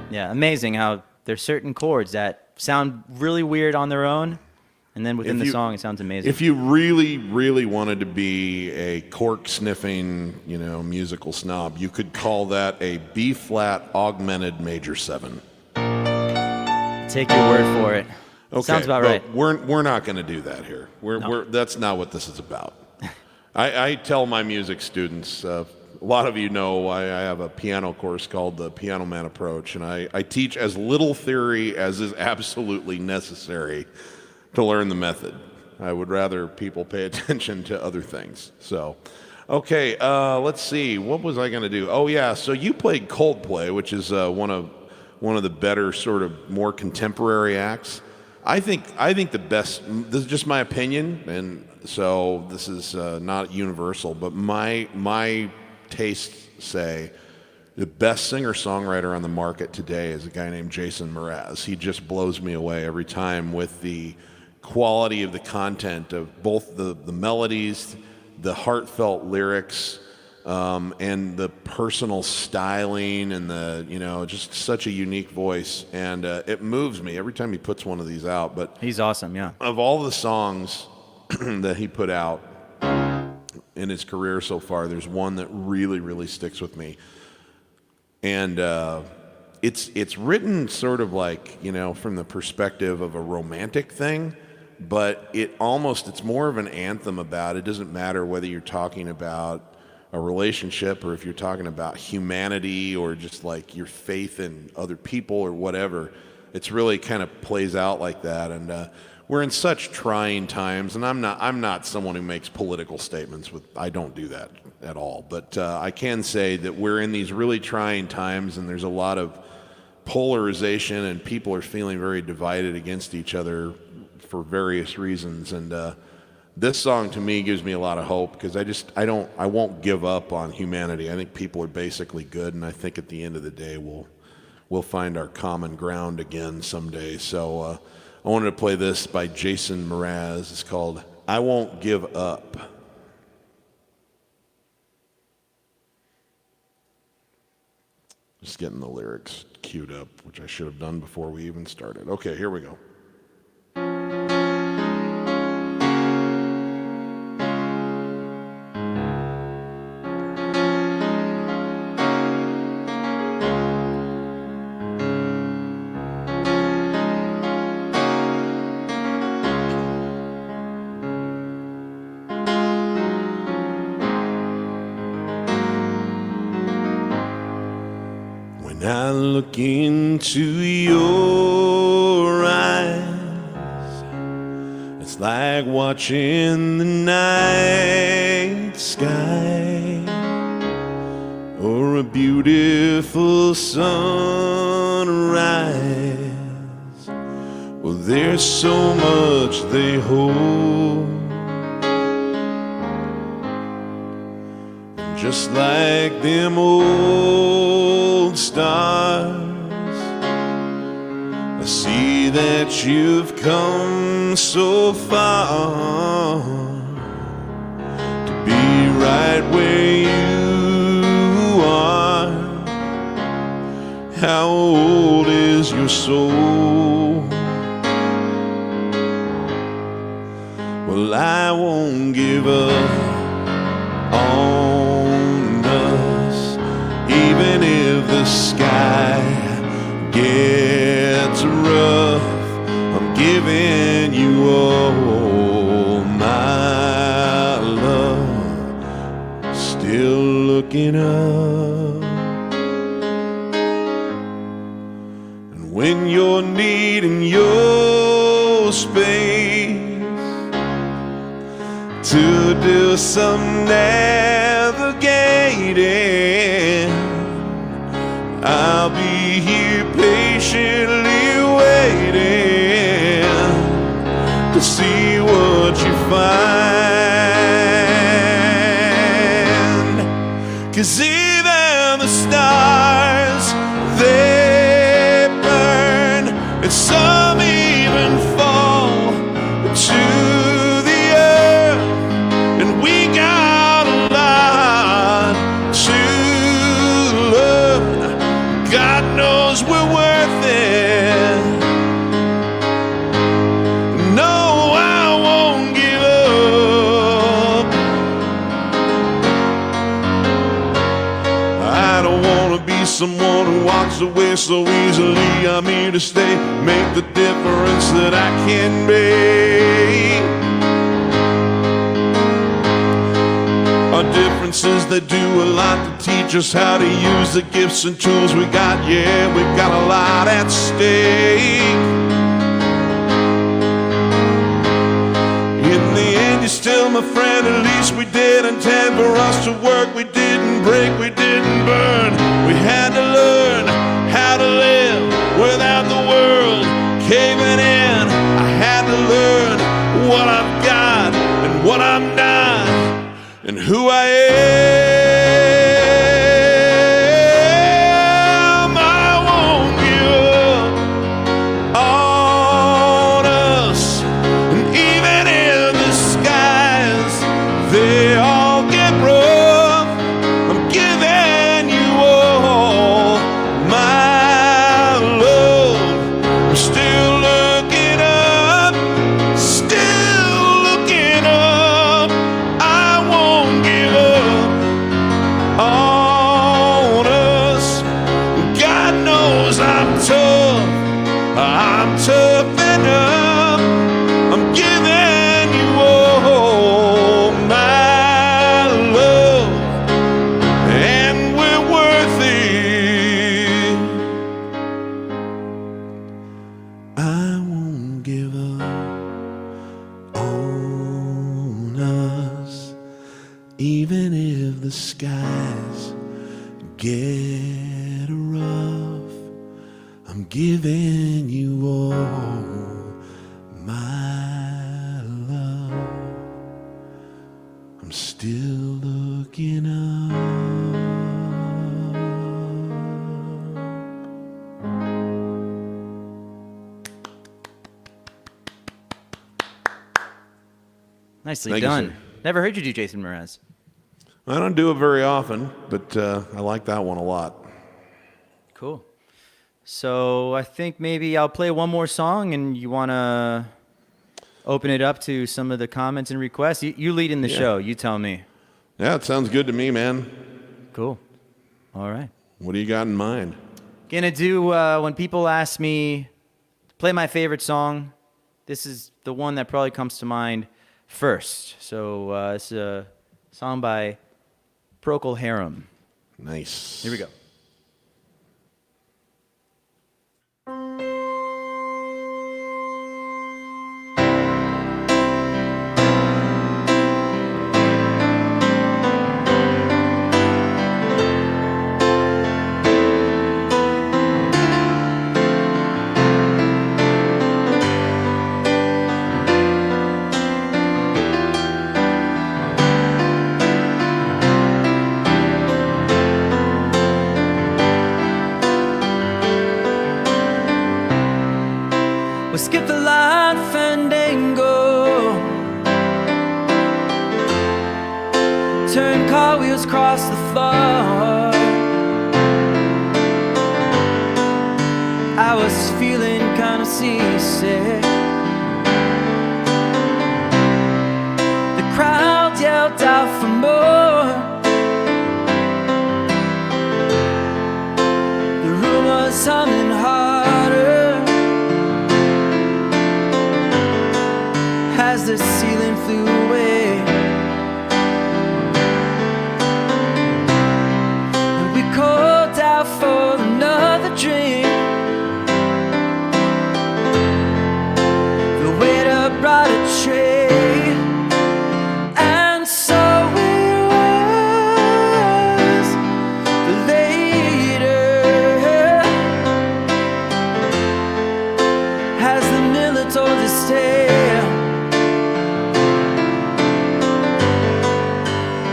Yeah, amazing how there's certain chords that sound really weird on their own, and then within the song, it sounds amazing. If you really, really wanted to be a cork-sniffing, musical snob, you could call that a B-flat augmented major 7. Take your word for it. Okay, sounds about right. We're not going to do that here. That's not what this is about. I tell my music students, a lot of you know I have a piano course called the Piano Man Approach, and I teach as little theory as is absolutely necessary to learn the method. I would rather people pay attention to other things. So, okay, let's see. What was I going to do? Oh, yeah, so you played Coldplay, which is one of the better sort of more contemporary acts. I think the best, this is just my opinion, and so this is not universal, but my tastes say the best singer-songwriter on the market today is a guy named Jason Mraz. He just blows me away every time with the quality of the content of both the melodies, the heartfelt lyrics, and the personal styling, and just such a unique voice. And it moves me every time he puts one of these out. But he's awesome, yeah. Of all the songs that he put out in his career so far, there's one that really, really sticks with me. And it's written sort of like, from the perspective of a romantic thing, but it's more of an anthem about, it doesn't matter whether you're talking about a relationship or if you're talking about humanity or just like your faith in other people or whatever. It's really kind of plays out like that. And we're in such trying times, and I'm not someone who makes political statements. I don't do that at all. But I can say that we're in these really trying times, and there's a lot of polarization, and people are feeling very divided against each other for various reasons. And this song to me gives me a lot of hope, because I won't give up on humanity. I think people are basically good, and I think at the end of the day we'll find our common ground again someday. So I wanted to play this by Jason Mraz. It's called I Won't Give Up. Just getting the lyrics queued up, which I should have done before we even started. Okay, here we go. I look into your eyes, it's like watching the night sky or a beautiful sunrise. Well, there's so much they hold, just like them old stars. I see that you've come so far to be right where you are. How old is your soul? Well, I won't give up on us, even if the sky gets rough. looking up. And when you're needing your space to do some navigating, I'll be here patiently waiting to see what you find. 'Cause even the stars, they burn, and some even fall to the earth, and we got a lot to learn. God knows we're worth it. No, I won't give up. I don't want to be someone who walks away so easily. I'm here to stay, make the difference that I can make. Our differences, they do a lot to teach us how to use the gifts and tools we got. Yeah, we've got a lot at stake. In the end, you're still my friend. At least we did intend for us to work. We didn't break, we didn't burn. We had to learn how to live without the world caving in. I had to learn what I've got and what I'm not, and who I am. I won't give up on us. And even if the skies, they all get rough, I'm giving you all my love. I'm still looking up, still looking up. I won't give up on us. God knows I'm tough. I'm tough enough. I'm giving you all my love, and we're worth it. I won't give up on us, even if the skies get rough. I'm giving you all my love. I'm still looking up. Nicely Thank you, done. sir. Never heard you do Jason Mraz. I don't do it very often, but I like that one a lot. Cool. So I think maybe I'll play one more song, and you want to open it up to some of the comments and requests. You lead in the Yeah. show. You tell me. Yeah, it sounds good to me, man. Cool. All right. What do you got in mind? Gonna do when people ask me to play my favorite song, this is the one that probably comes to mind first. So it's a song by Procol Harum. Nice. Here we go. We skip the line fandango, turn cartwheels across the floor. I was feeling kind of seasick. The crowd yelled out for more. The room was humming harder as the ceiling flew away.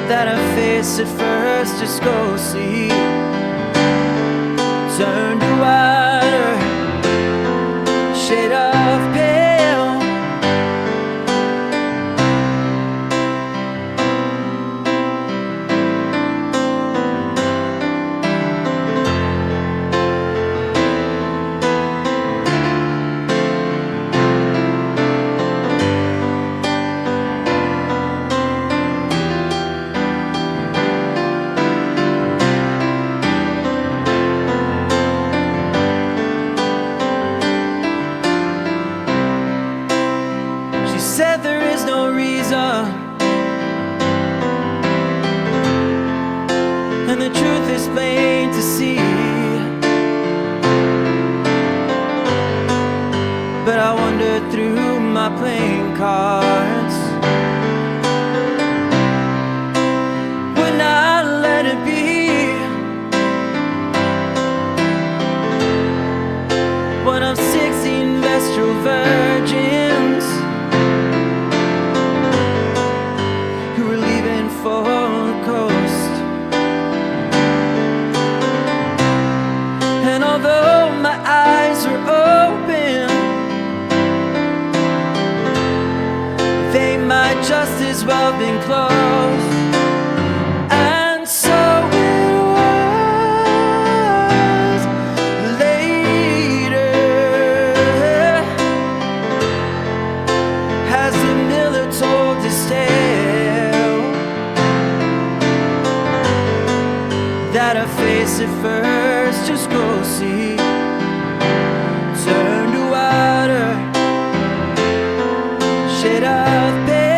that I face at first, just go see. Turn to wider shade of pale. And the truth is plain to see, but I wandered through my playing cards. Would not let it be one of 16 vestal virgins who were leaving for the coast. And although my eyes were open, they might just as well been closed. And so it was later, as the miller told his tale, that I face it first, just go see. Turn to wider shade of pale.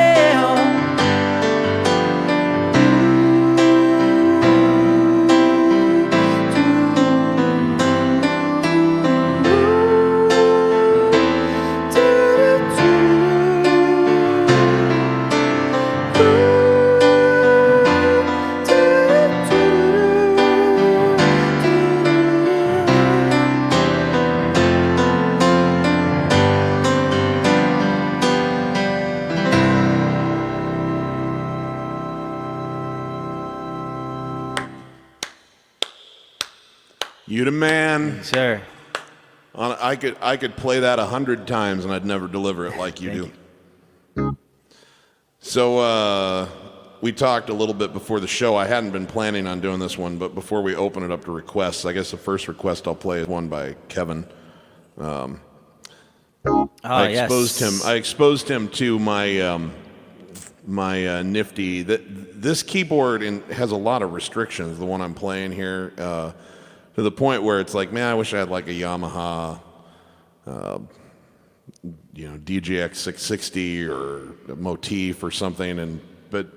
You the man. Sir. I could play that 100 times and I'd never deliver it like you do. So we talked a little bit before the show. I hadn't been planning on doing this one, but before we open it up to requests, I guess the first request I'll play is one by Kevin. I exposed him to my my nifty. This keyboard has a lot of restrictions. The one I'm playing here. To the point where it's like, man, I wish I had like a Yamaha, DJX 660 or a Motif or something. But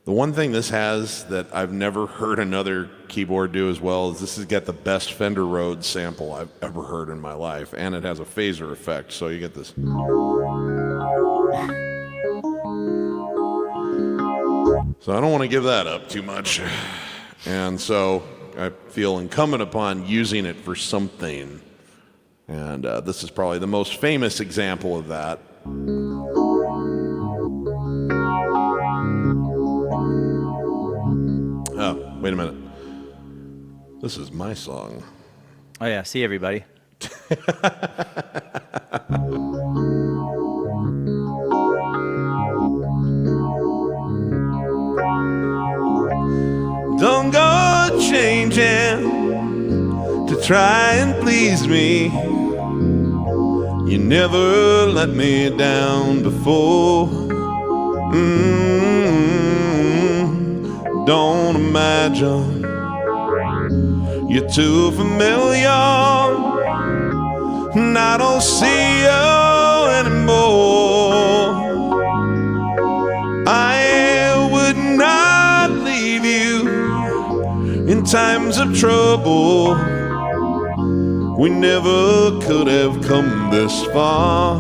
the one thing this has that I've never heard another keyboard do as well is this has got the best Fender Rhodes sample I've ever heard in my life, and it has a phaser effect, so you get this. So I don't want to give that up too much, and so I feel incumbent upon using it for something, and this is probably the most famous example of that. Oh, wait a minute. This is my song. Oh yeah, see everybody. Don't go changing to try and please me. You never let me down before. Don't imagine you're too familiar, and I don't see you anymore. I would not leave you in times of trouble. We never could have come this far.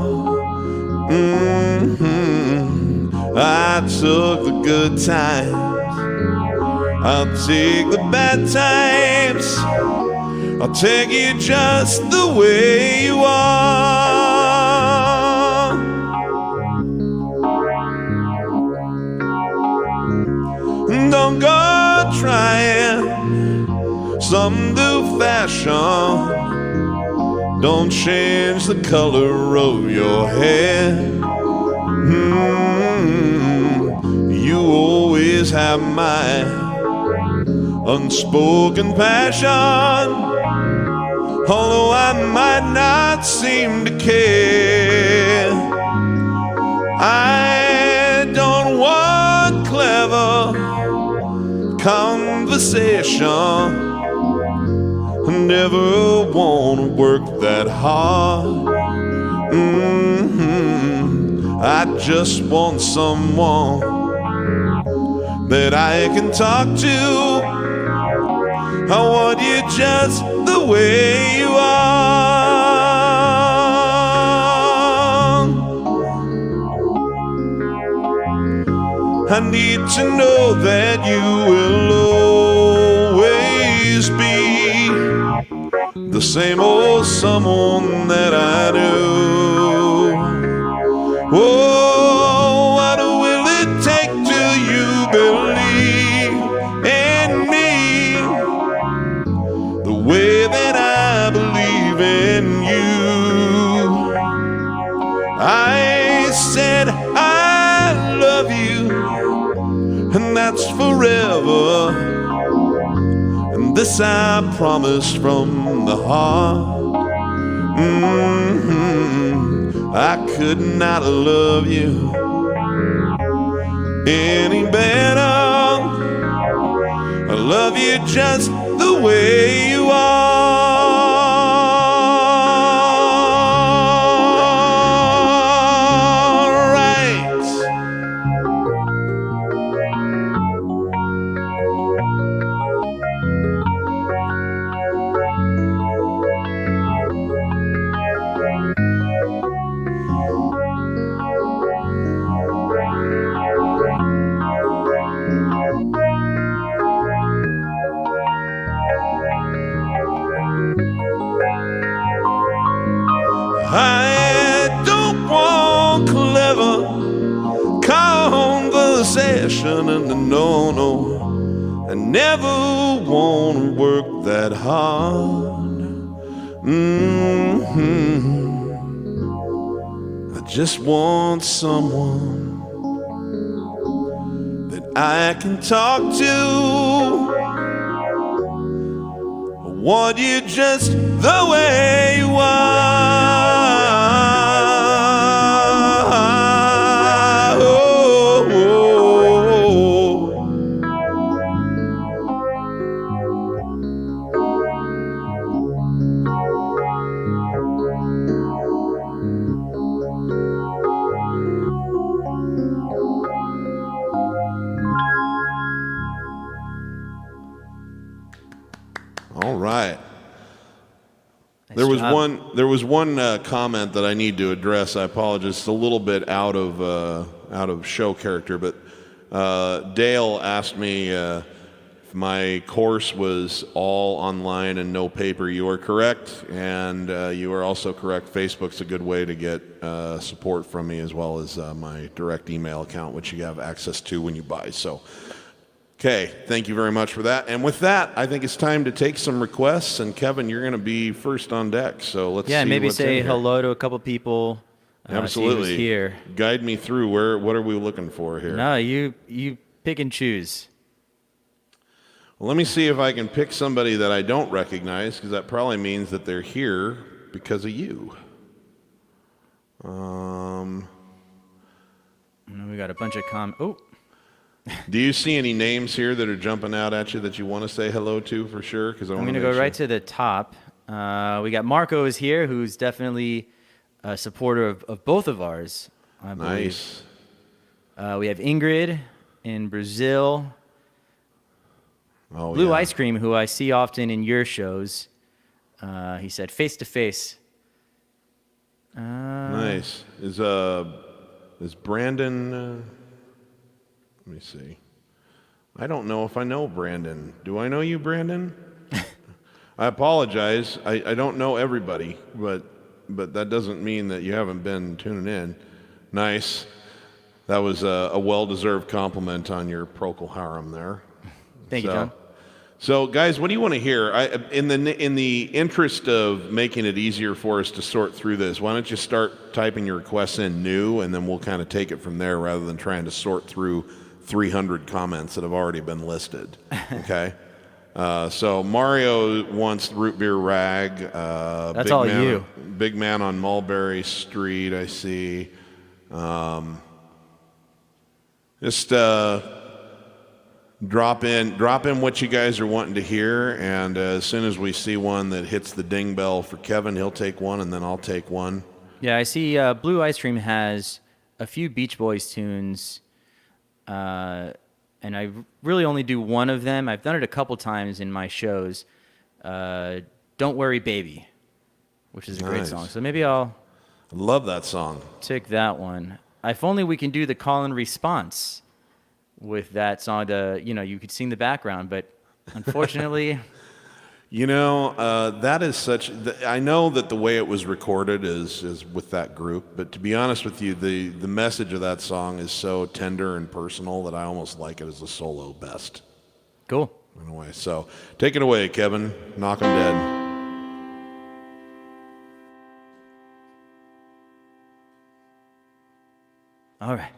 I took the good times, I'll take the bad times, I'll take you just the way you are. Don't go trying some new fashion. Don't change the color of your hair. You always have my unspoken passion, although I might not seem to care. I don't want clever conversation. I never want to work that hard. I just want someone that I can talk to. I want you just the way you are. I need to know that you will always be the same old someone that I knew. Oh, what will it take till you believe in me the way that I believe in you? I said I love you, and that's forever. And this I promise from the heart. I could not love you any better. I love you just the way you are. Right. I don't want clever conversation, and no, I never want to work that hard. I just want someone that I can talk to. I want you just the way you are. All right. There was one comment that I need to address. I apologize. It's a little bit out of show character, but Dale asked me if my course was all online and no paper. You are correct, and you are also correct. Facebook's a good way to get support from me, as well as my direct email account, which you have access to when you buy. So. Okay, thank you very much for that. And with that, I think it's time to take some requests. And Kevin, you're going to be first on deck. So let's see maybe what's say in here. hello to a couple people. Absolutely. See who's here. Guide me through what are we looking for here? No, you pick and choose. Well, let me see if I can pick somebody that I don't recognize, because that probably means that they're here because of you. We got a bunch of Oh. Do you see any names here that are jumping out at you that you want to say hello to for sure? Because I'm going to go right to the top. We got Marco is here, who's definitely a supporter of both of ours, I believe. Nice. We have Ingrid in Brazil. Oh, Blue yeah. Ice Cream, who I see often in your shows. He said face to face. Nice. Is Brandon? Let me see. I don't know if I know Brandon. Do I know you, Brandon? I apologize. I don't know everybody, but that doesn't mean that you haven't been tuning in. Nice. That was a well-deserved compliment on your Procol Harum there. Thank you, John. So, guys, what do you want to hear? In the interest of making it easier for us to sort through this, why don't you start typing your requests in new, and then we'll kind of take it from there rather than trying to sort through 300 comments that have already been listed. Okay? So Mario wants Root Beer Rag. That's Big all man, you. Big Man on Mulberry Street, I see. Just drop in what you guys are wanting to hear, and as soon as we see one that hits the ding bell for Kevin, he'll take one, and then I'll take one. Yeah, I see Blue Ice Cream has a few Beach Boys tunes, and I really only do one of them. I've done it a couple times in my shows. Don't Worry Baby, which is a great song. So maybe I'll love that song. take that one. If only we can do the call and response with that song. You could sing the background, but unfortunately... that is such... I know that the way it was recorded is with that group, but to be honest with you, the message of that song is so tender and personal that I almost like it as a solo best. Cool. In a way. So take it away, Kevin. Knock 'em dead. All right.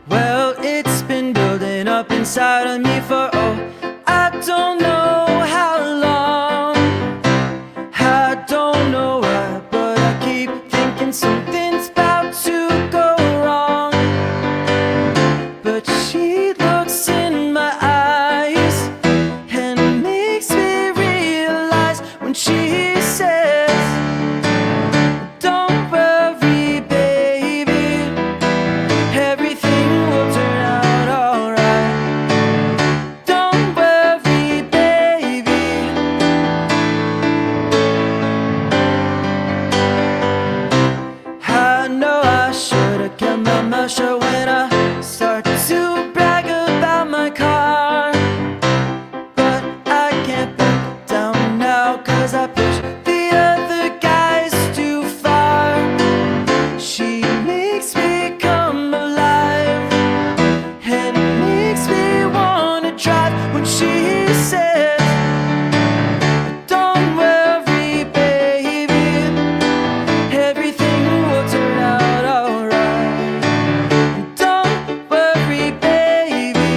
Well, it's been building up inside of me for, I don't know how long. I don't know why, but I keep thinking something's about to go wrong. But she looks in my eyes and makes me realize when she says, don't worry, baby, everything will turn out alright. Don't worry, baby. I know I should've kept my mouth shut when I start to brag about my car, but I can't back down now 'cause I pushed the other guys too far. She makes me come alive and makes me wanna drive when she says, don't worry, baby, everything will turn out alright. Don't worry, baby.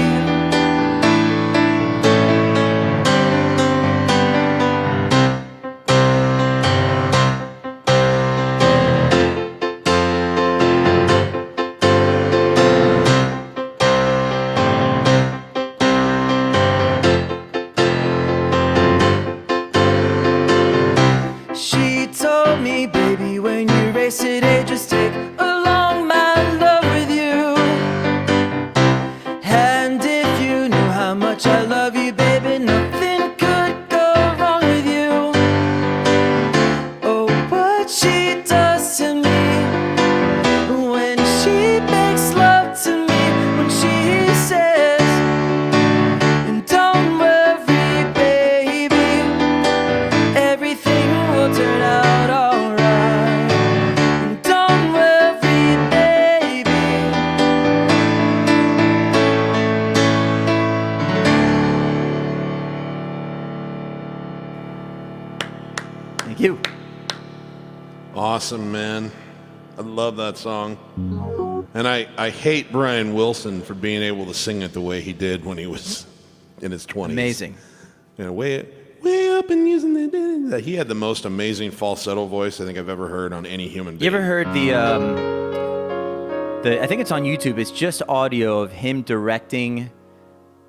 She told me, baby, when you race today, just take along my love with you. And if you knew how much I love you, baby, nothing could go wrong with you. Oh, what she does to me when she makes love to me, when she says, and don't worry, baby, everything will turn out alright. And don't worry, baby. Thank you. Awesome, man. I love that song. And I hate Brian Wilson for being able to sing it the way he did when he was in his 20s. Amazing. Way up and using the... He had the most amazing falsetto voice I think I've ever heard on any human being. You ever heard the I think it's on YouTube, it's just audio of him directing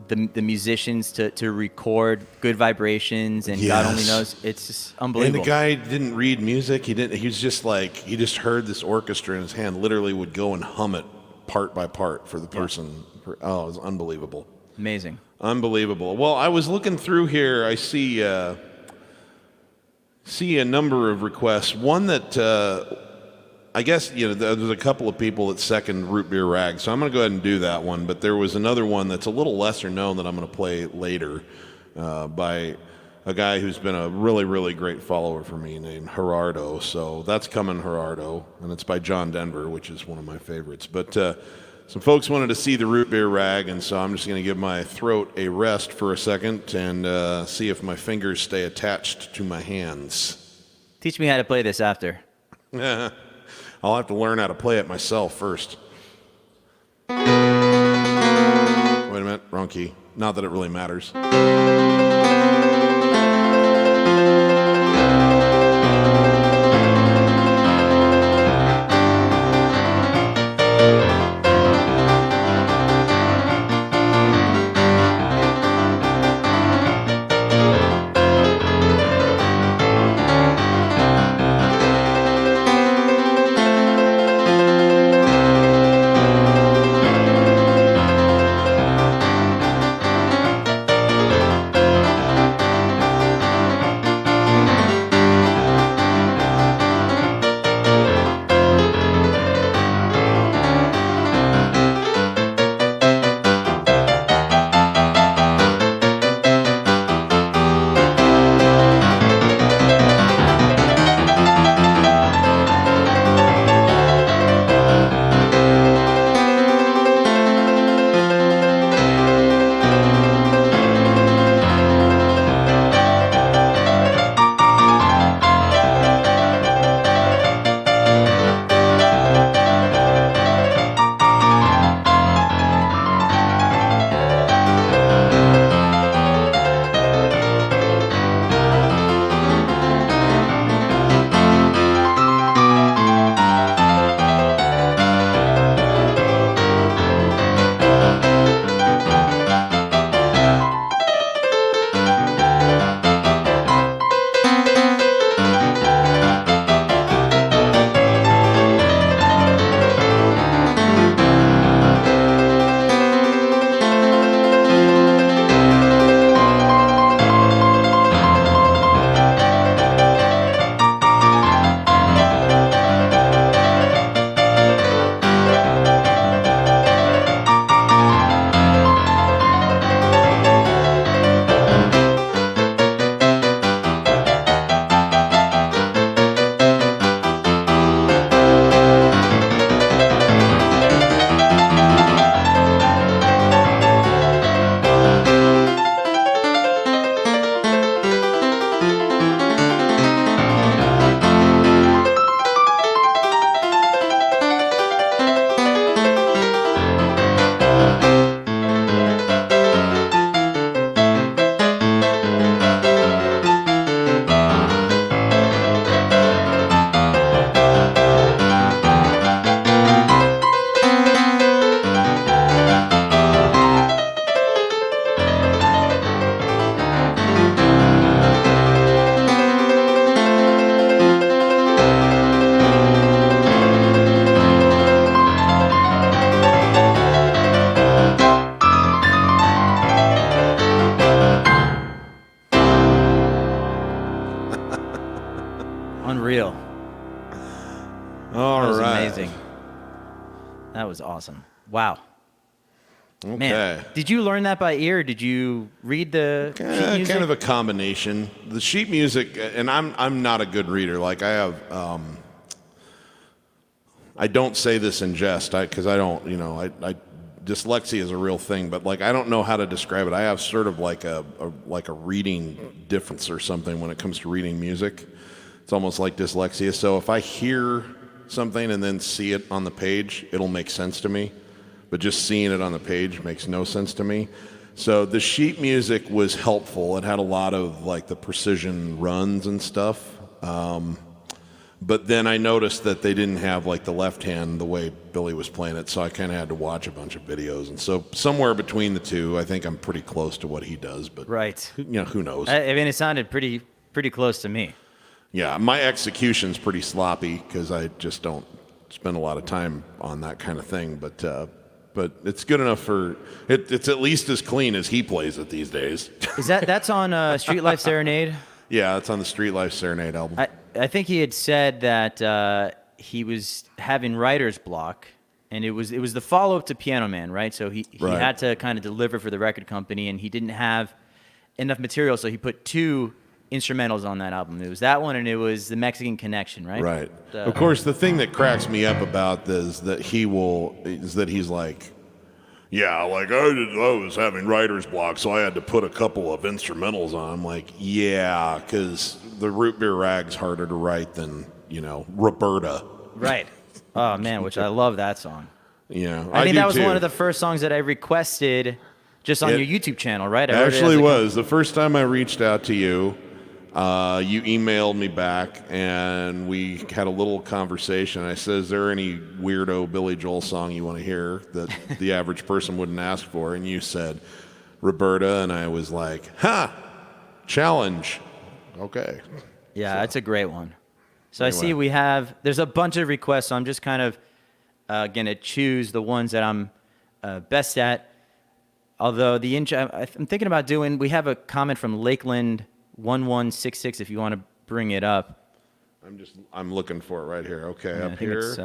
the musicians to record Good Vibrations and God Only Yes. Knows. It's just And unbelievable. the guy didn't read music. He was just like, he just heard this orchestra in his hand, literally would go and hum it part by part for the person. Oh, it was unbelievable. Amazing. Unbelievable. Well, I was looking through here. I see a number of requests. One that I guess, there's a couple of people that second Root Beer Rag, so I'm going to go ahead and do that one. But there was another one that's a little lesser known that I'm going to play later by a guy who's been a really, really great follower for me named Gerardo. So that's coming, Gerardo, and it's by John Denver, which is one of my favorites. But some folks wanted to see the Root Beer Rag, and so I'm just going to give my throat a rest for a second and see if my fingers stay attached to my hands. Teach me how to play this after. I'll have to learn how to play it myself first. Wait a minute, wrong key. Not that it really matters. Unreal. All that was right. amazing. That was awesome. Wow. Okay. Man, did you learn that by ear? Or did you read the sheet music? Kind of a combination. The sheet music, and I'm not a good reader. Like I have, I don't say this in jest, because I don't, I dyslexia is a real thing, but like I don't know how to describe it. I have sort of like a reading difference or something when it comes to reading music. It's almost like dyslexia. So if I hear something and then see it on the page, it'll make sense to me. But just seeing it on the page makes no sense to me. So the sheet music was helpful. It had a lot of like the precision runs and stuff. But then I noticed that they didn't have like the left hand the way Billy was playing it, so I kind of had to watch a bunch of videos. And so somewhere between the two, I think I'm pretty close to what he does. But right, who knows? I mean, it sounded pretty close to me. Yeah, my execution's pretty sloppy because I just don't spend a lot of time on that kind of thing. But it's good enough for it. It's at least as clean as he plays it these days. Is that's on Street Life Serenade? Yeah, it's on the Street Life Serenade album. I think he had said that he was having writer's block, and it was the follow-up to Piano Man, right? So he had to kind of deliver for the record company, and he didn't have enough material, so he put 2 instrumentals on that album. It was that one, and it was the Mexican Connection, right? Right. Of course, the thing that cracks me up about this is that he's like, yeah, like I was having writer's block, so I had to put a couple of instrumentals on. I'm like, yeah, because the Root Beer Rag's harder to write than, Roberta. Right. Oh man, which I love that song. Yeah, I think that was too. one of the first songs that I requested just on your YouTube channel, right? It actually was. The first time I reached out to you, you emailed me back, and we had a little conversation. I said, is there any weirdo Billy Joel song you want to hear that the average person wouldn't ask for? And you said, Roberta, and I was like, challenge. Okay. Yeah, that's a great one. So Anyway. I see there's a bunch of requests, so I'm just kind of going to choose the ones that I'm best at. Although the intro, I'm thinking about we have a comment from Lakeland1166 if you want to bring it up. I'm looking for it right here. Okay, Yeah, up I think here. it's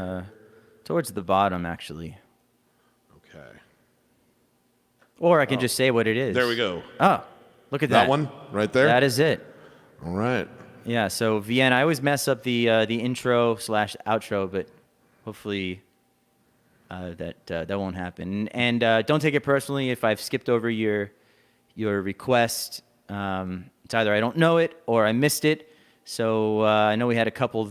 towards the bottom, actually. Okay. Or I can just say what it is. There we go. Oh, look at that. That one right there? That is it. All right. Yeah, so Vienna, I always mess up the intro/outro, but hopefully that won't happen. And don't take it personally if I've skipped over your request. It's either I don't know it or I missed it. So I know we had a couple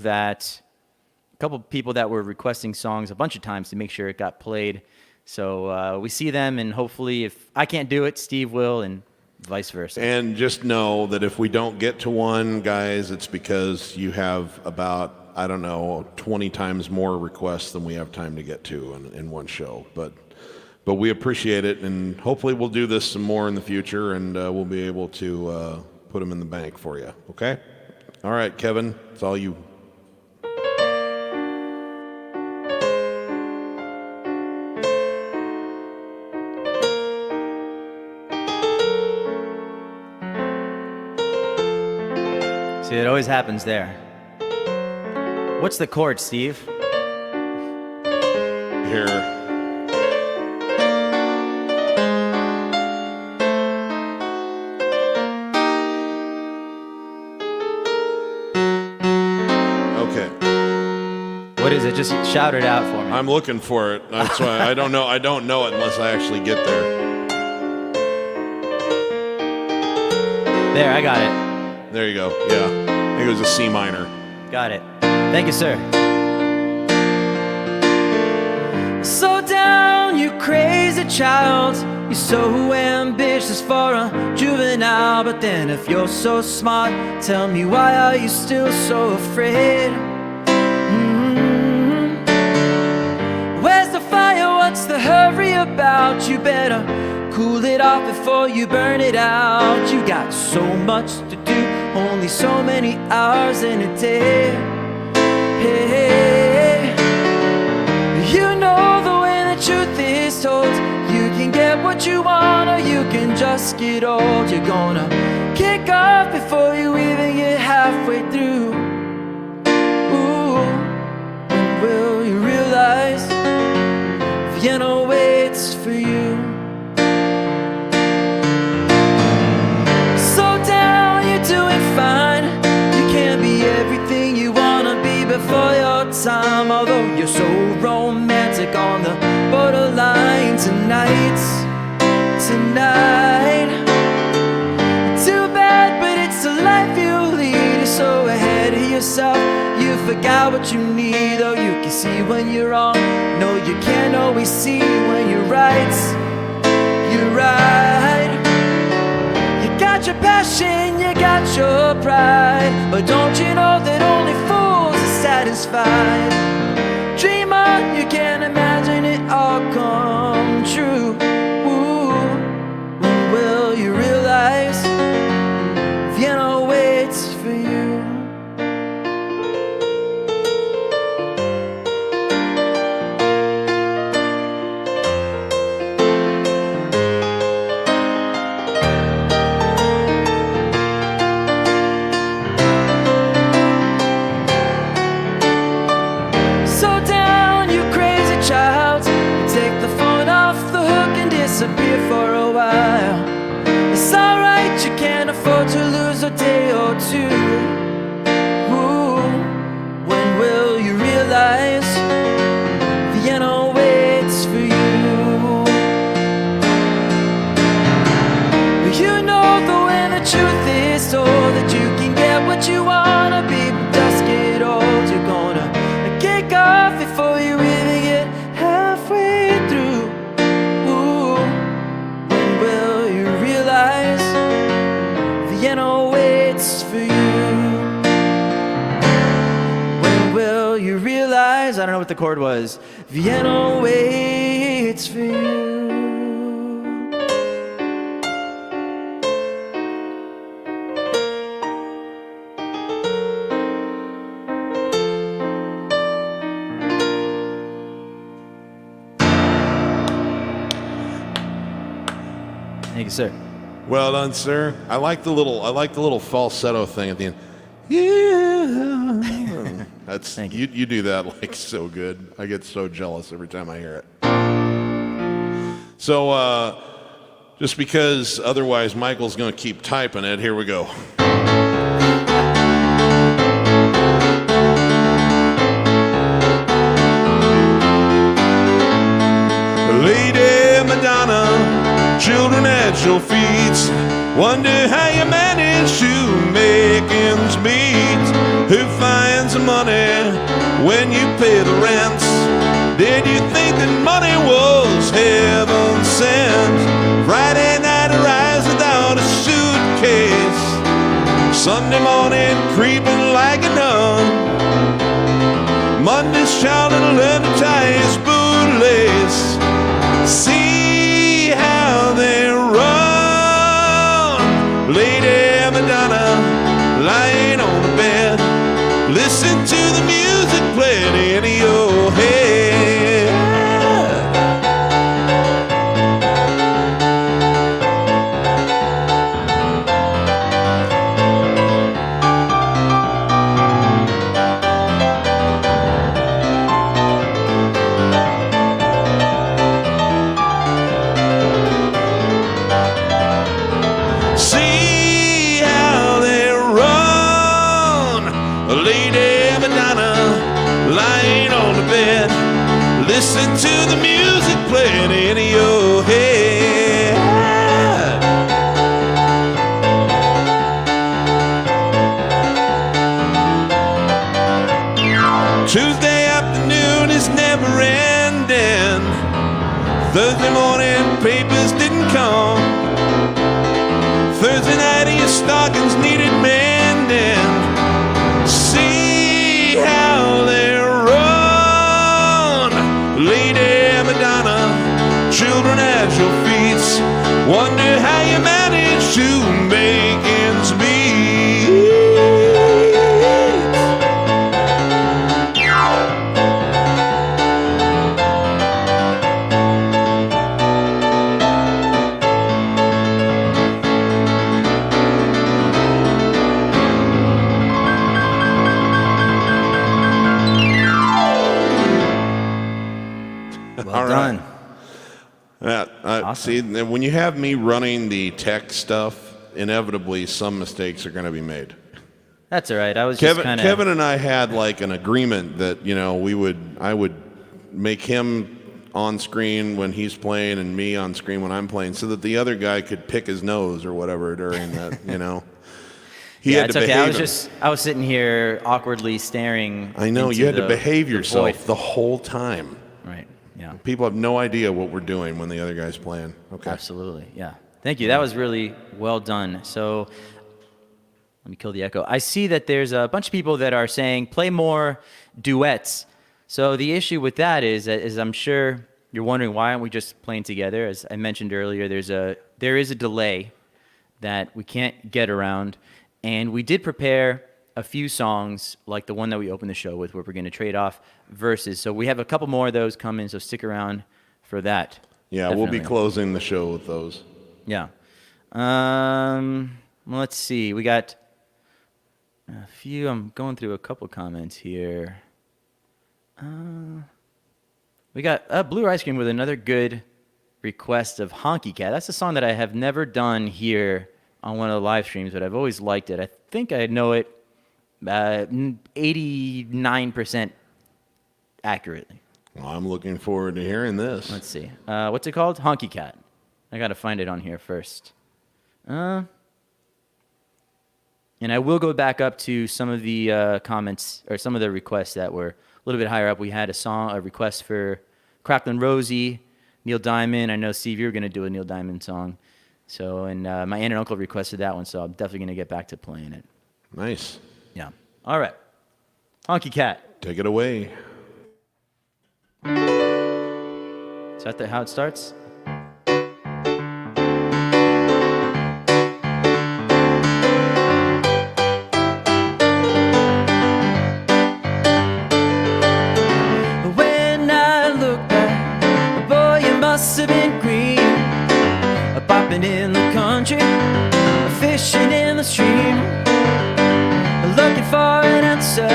people that were requesting songs a bunch of times to make sure it got played. So we see them, and hopefully if I can't do it, Steve will, and vice versa. And just know that if we don't get to one, guys, it's because you have about, 20 times more requests than we have time to get to in one show. But we appreciate it, and hopefully we'll do this some more in the future, and we'll be able to put them in the bank for you. Okay? All right, Kevin, it's all you. See, it always happens there. What's the chord, Steve? Here. Okay. What is it? Just shout it out for me. I'm looking for it. That's why I don't know it unless I actually get there. There, I got it. There you go. Yeah. I think it was a C minor. Got it. Thank you, sir. Slow down, you crazy child. You're so ambitious for a juvenile. But then if you're so smart, tell me why are you still so afraid? Where's the fire? What's the hurry about? You better cool it off before you burn it out. You got so much to do, only so many hours in a day. Hey, you know the way the truth is told. You can get what you want, or you can just get old. You're gonna kick off before you even get halfway through. Ooh, when will you realize Vienna waits for you? Slow down, you're doing fine. You can't be everything you wanna be before your time. Although you're so romantic on the borderline tonight. Too bad, but it's the life you lead. You're so ahead of yourself, you forgot what you need. Oh, you can see when you're wrong. No, you can't always see when you're right. You're right. You got your passion, you got your pride. But don't you know that only fools are satisfied? Dream on, you can't imagine it all come true. Ooh, when will you realize Vienna waits for you? disappear for a while. It's alright, you can't afford to lose a day or two. Ooh, when will you realize Vienna waits for you? You know that when the truth is told that you can get what you wanna be, but dusk get old, you're gonna kick off before you even get halfway through. Ooh, when will you realize Vienna waits for you? When will you realize, I don't know what the chord was, Vienna waits for you. Thank you, sir. Well done, sir. I like the little falsetto thing at the end. Yeah. That's Thank you do that like so good. I get so jealous every time I hear it. So just because otherwise Michael's going to keep typing it, here we go. Lady Madonna, children at your feet, wonder how you manage to make ends meet. Who finds the money when you pay the rent? Did you think that money was heaven sent? Friday night arrives without a suitcase, Sunday morning creeping like a nun, Monday's child and learn to tie his bootlace. See how they run. Lady Madonna lying on the bed, listen to the music playing in your head. Listen to the music playing in your head. Tuesday afternoon is never ending. Thursday morning papers didn't come. Thursday night your stockings needed mending. See how they Lady Madonna, children at your feet, wonder how you manage to make ends meet. Well done. Yeah, Awesome. See, when you have me running the tech stuff, inevitably some mistakes are going to be made. That's all right. I was Kevin, just kind of... Kevin and I had like an agreement that I would make him on screen when he's playing and me on screen when I'm playing, so that the other guy could pick his nose or whatever during that. He yeah, had it's to okay. behave. I was sitting here awkwardly staring. I know you had to behave yourself void. the whole time. Right. Yeah. People have no idea what we're doing when the other guy's playing. Okay. Absolutely. Yeah. Thank you. That was really well done. So let me kill the echo. I see that there's a bunch of people that are saying play more duets. So the issue with that is I'm sure you're wondering, why aren't we just playing together? As I mentioned earlier, there is a delay that we can't get around, and we did prepare a few songs like the one that we opened the show with, where we're going to trade off verses. So we have a couple more of those coming, so stick around for that. Yeah, Definitely. We'll be closing the show with those. Yeah. Well, let's see. We got a few. I'm going through a couple comments here. We got Blue Ice Cream with another good request of Honky Cat. That's a song that I have never done here on one of the live streams, but I've always liked it. I think I know it 89% accurately. Well, I'm looking forward to hearing this. Let's see. What's it called? Honky Cat. I got to find it on here first. And I will go back up to some of the comments or some of the requests that were a little bit higher up. We had a request for Cracklin' Rosie, Neil Diamond. I know, Steve, you were going to do a Neil Diamond song. So, and my aunt and uncle requested that one, so I'm definitely going to get back to playing it. Nice. Yeah. All right. Honky Cat. Take it away. Is that how it starts? When I look back, boy, you must have been green. A bopping in the country, a fishing in the stream, looking for an answer,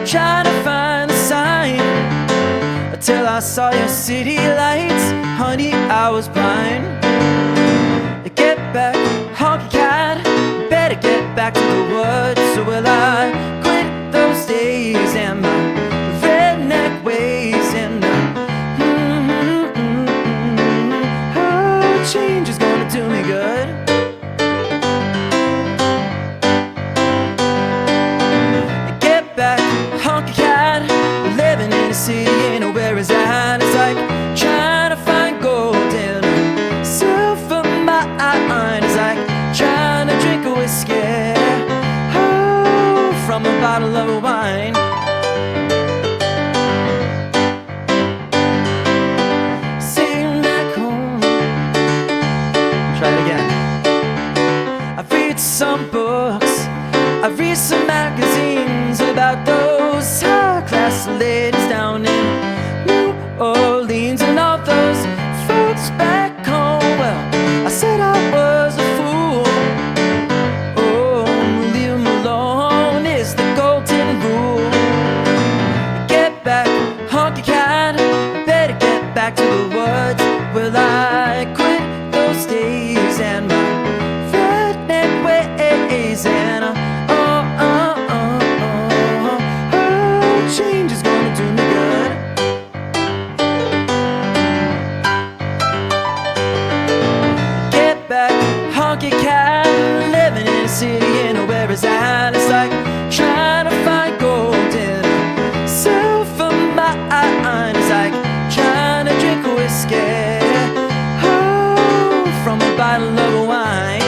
trying to find a sign. Till I saw your city lights, honey, I was blind. Get back, Honky Cat, better get back to the woods. So will I quit those days and my redneck ways and oh, change is gonna do me good. Get back, Honky Cat, living in a city. Where is that? It's like trying to find gold in a silver mine. It's like trying to drink a whiskey, oh, from a bottle of wine. Sing back home. Try it again. I've read some books, I've read some magazines about those high-class ladies down in Orleans and all those folks back home. Well, I said I was a fool. Oh, leave them alone is the golden rule. Get back, Honky Cat, better get back to the woods. Will I quit those days and my redneck ways and change is gonna do me good. Honky Cat, living in a city in where is that? It's like trying to find gold in a silver mine. It's like trying to drink a whiskey, oh, from a bottle of wine.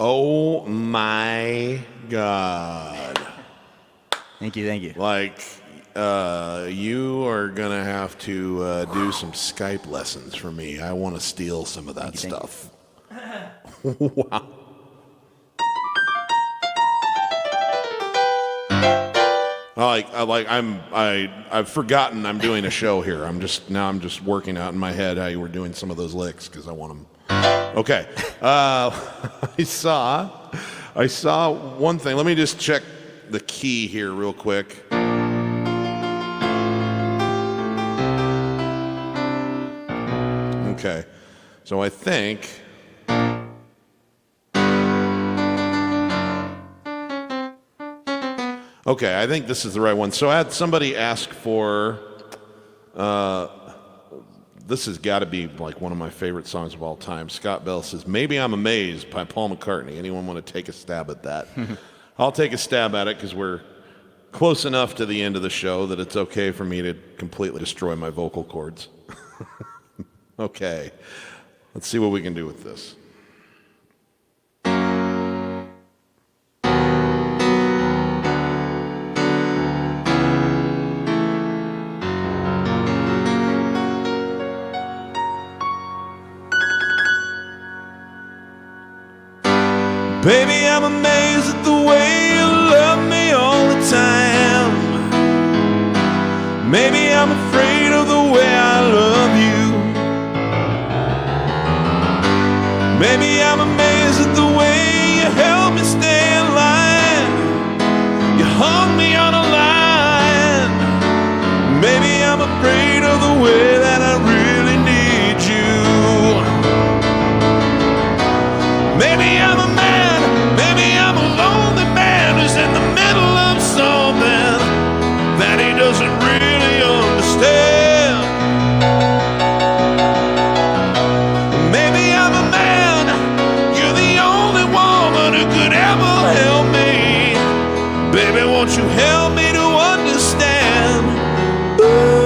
Oh my God. Thank you, thank you. Like, you are going to have to do some Skype lessons for me. I want to steal some of that stuff. Wow. I've forgotten I'm doing a show here. I'm just working out in my head how you were doing some of those licks because I want them. Okay. I saw one thing. Let me just check the key here real quick. Okay. So I think Okay, I think this is the right one. So I had somebody ask for, this has got to be like one of my favorite songs of all time. Scott Bell says, Maybe I'm Amazed by Paul McCartney. Anyone want to take a stab at that? I'll take a stab at it because we're close enough to the end of the show that it's okay for me to completely destroy my vocal cords. Okay, let's see what we can do with this. Baby, I'm amazed at the way you love me all the time. Maybe I'm afraid of the way I love you. Maybe I'm amazed at the way you help me stay in line. You hung me on a line. Maybe I'm afraid of the way that I really need you. Maybe I'm a man, maybe I'm a lonely man who's in the middle of something that he doesn't really understand. Maybe I'm a man, you're the only woman who could ever help me. Baby, won't you help me to understand? Ooh.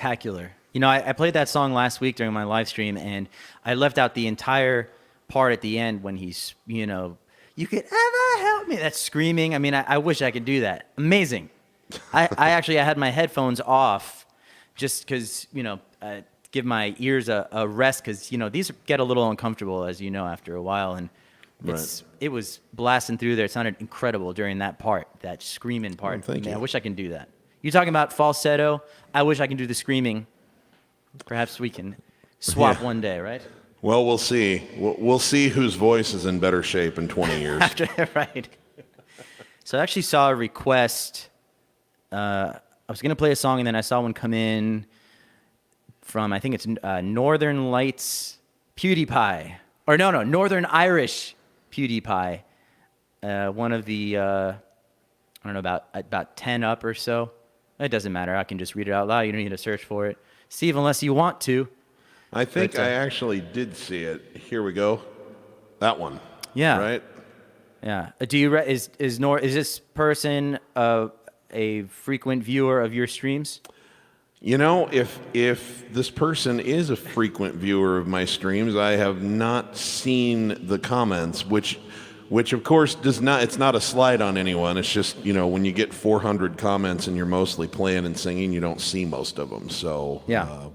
spectacular. You know, I played that song last week during my live stream, and I left out the entire part at the end when he's, you know, you could ever help me. That's screaming. I mean, I wish I could do that. Amazing. I had my headphones off just because, you know, give my ears a rest because, you know, these get a little uncomfortable, as you know, after a while. And it was blasting through there. It sounded incredible during that part, that screaming part. Thank you. I wish I can do that. You're talking about falsetto. I wish I can do the screaming. Perhaps we can swap one day, right? Well, we'll see. We'll see whose voice is in better shape in 20 years. Right. So I actually saw a request. I was going to play a song, and then I saw one come in from, I think it's Northern Lights PewDiePie. Or no, Northern Irish PewDiePie. One of the, I don't know, about 10 up or so. It doesn't matter. I can just read it out loud. You don't need to search for it. Steve, unless you want to. I think I actually did see it. Here we go. That one. Yeah. Right? Yeah. Do you is this person a frequent viewer of your streams? You know, if this person is a frequent viewer of my streams, I have not seen the comments, which of course does not. It's not a slight on anyone. It's just, you know, when you get 400 comments and you're mostly playing and singing, you don't see most of them. So yeah.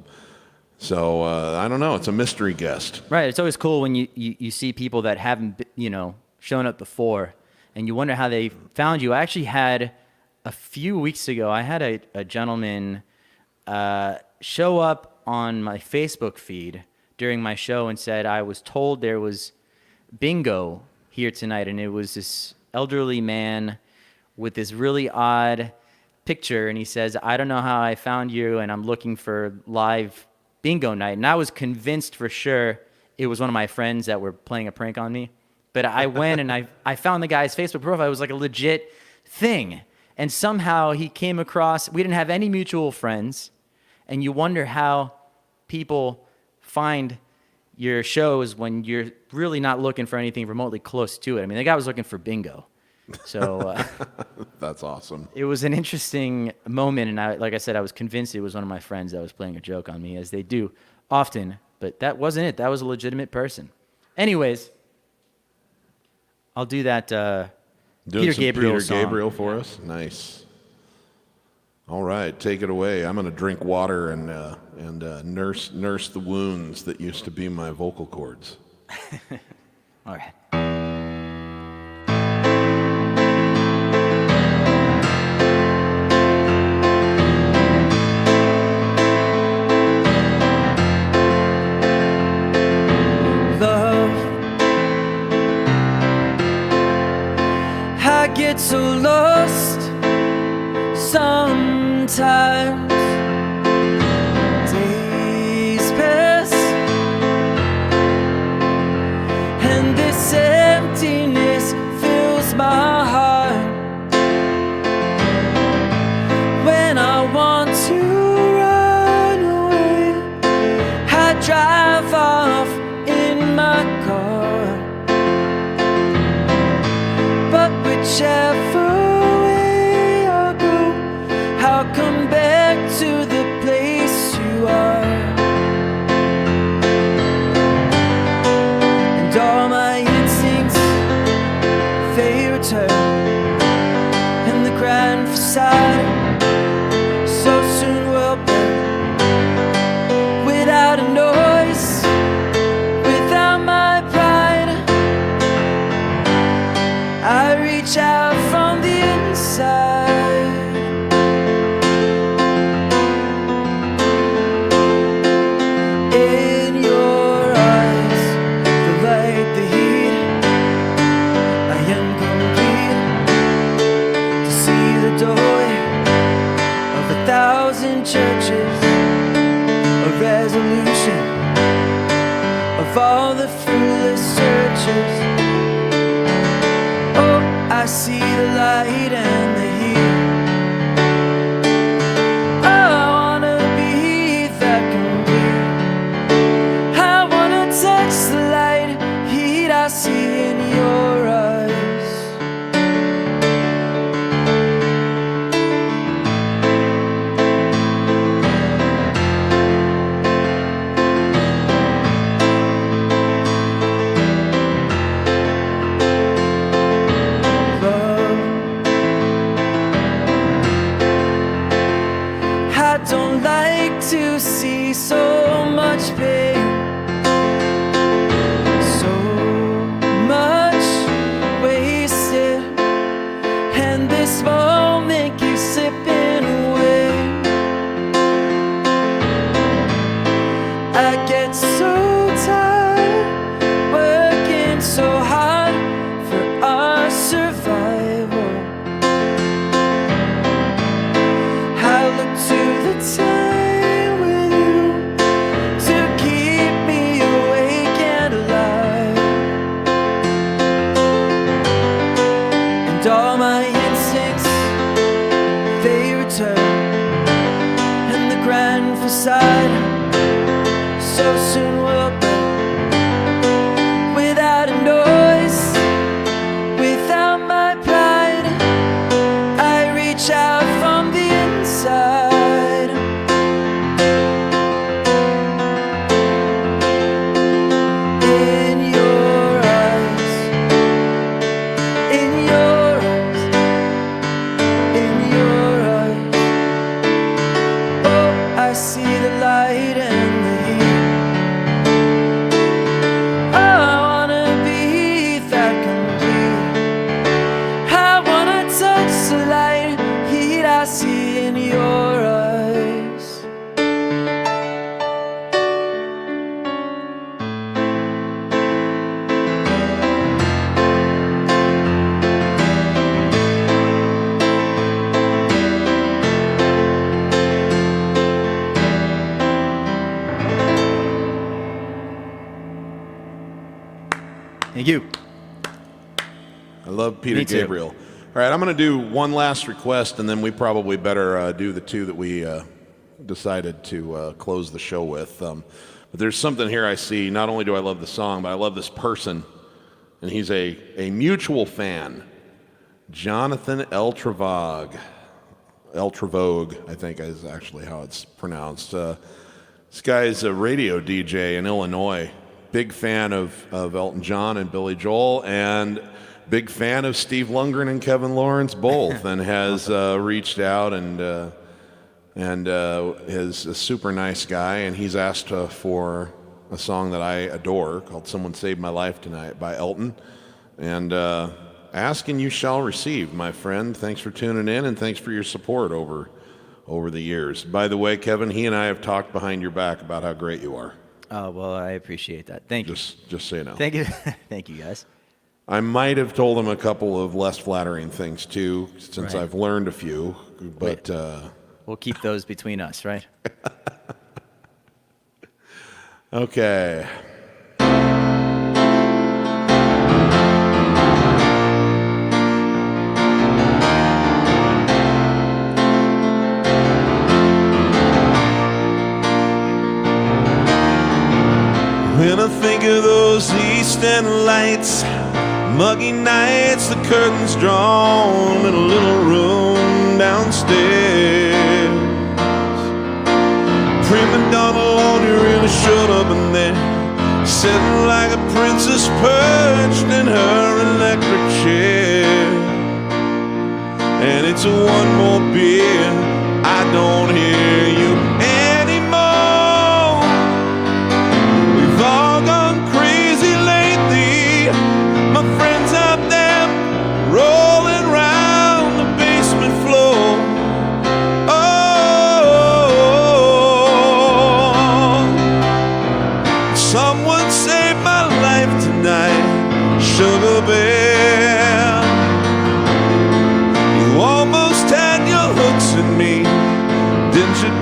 I don't know. It's a mystery guest. Right. It's always cool when you see people that haven't, you know, shown up before, and you wonder how they found you. I actually had a few weeks ago. I had a gentleman show up on my Facebook feed during my show and said, I was told there was bingo here tonight, and it was this elderly man with this really odd picture, and he says, I don't know how I found you, and I'm looking for live bingo night. And I was convinced for sure it was one of my friends that were playing a prank on me. But I went and I found the guy's Facebook profile. It was like a legit thing. And somehow he came across, we didn't have any mutual friends, and you wonder how people find your shows when you're really not looking for anything remotely close to it. I mean, the guy was looking for bingo. So that's awesome. It was an interesting moment, and like I said, I was convinced it was one of my friends that was playing a joke on me, as they do often, but that wasn't it. That was a legitimate person. Anyways, I'll do that Peter Gabriel song. Gabriel for us? Nice. All right, take it away. I'm going to drink water and nurse the wounds that used to be my vocal cords. All right. Get so lost sometimes. Days pass, and this emptiness fills my heart. When I want to run away, I drive off in my car. Whichever way I go, I'll come back to the place you are. And all my instincts, they return, and the grand facade so soon will burn. Without a noise, without my pride, I reach out from the inside. In your eyes, the light, the heat, I am complete. To see the doorway of 1,000 churches, a resolution of all the fruitless searches. I see the light and the heat. Oh, I wanna be that complete. I wanna touch the light, heat I see in your eyes. like to see so much pain, so much wasted, and this moment keeps slipping away. I get so tired, working so hard for our survival. I look to the time with you to keep me awake and alive. And all my instincts, they return, and the grand facade so soon will burn. Without a noise, without my pride, I reach out from the inside. In your eyes, in your eyes, in your eyes. Oh, I see the light and the heat. Oh, I wanna be that complete. I wanna touch the light, heat I see in your eyes. Thank you. I love Peter Me too. Gabriel. All right, I'm going to do one last request, and then we probably better do the two that we decided to close the show with. But there's something here I see. Not only do I love the song, but I love this person, and he's a mutual fan, Jonathan Eltravogue. Eltravogue, I think is actually how it's pronounced. This guy's a radio DJ in Illinois. Big fan of Elton John and Billy Joel, and big fan of Steve Lungrin and Kevin Laurence both, and has reached out and is a super nice guy, and he's asked for a song that I adore called "Someone Saved My Life Tonight" by Elton, and ask and you shall receive, my friend. Thanks for tuning in, and thanks for your support over the years. By the way, Kevin, he and I have talked behind your back about how great you are. Oh, well, I appreciate that. Thank you. Just so you know. Thank you. Thank you, guys. I might have told him a couple of less flattering things too, since Right. I've learned a few, but We'll keep those between us, right? okay. When I think of those eastern lights, muggy nights, the curtains drawn in a little room downstairs. Prima donna laundry really showed up in there, sitting like a princess perched in her electric chair. And it's a one more beer, I don't hear you anymore. We've all gone crazy lately, my friends out there rolling round the basement floor. Oh, someone saved my life tonight, sugar bear. You almost had your hooks in me, didn't you,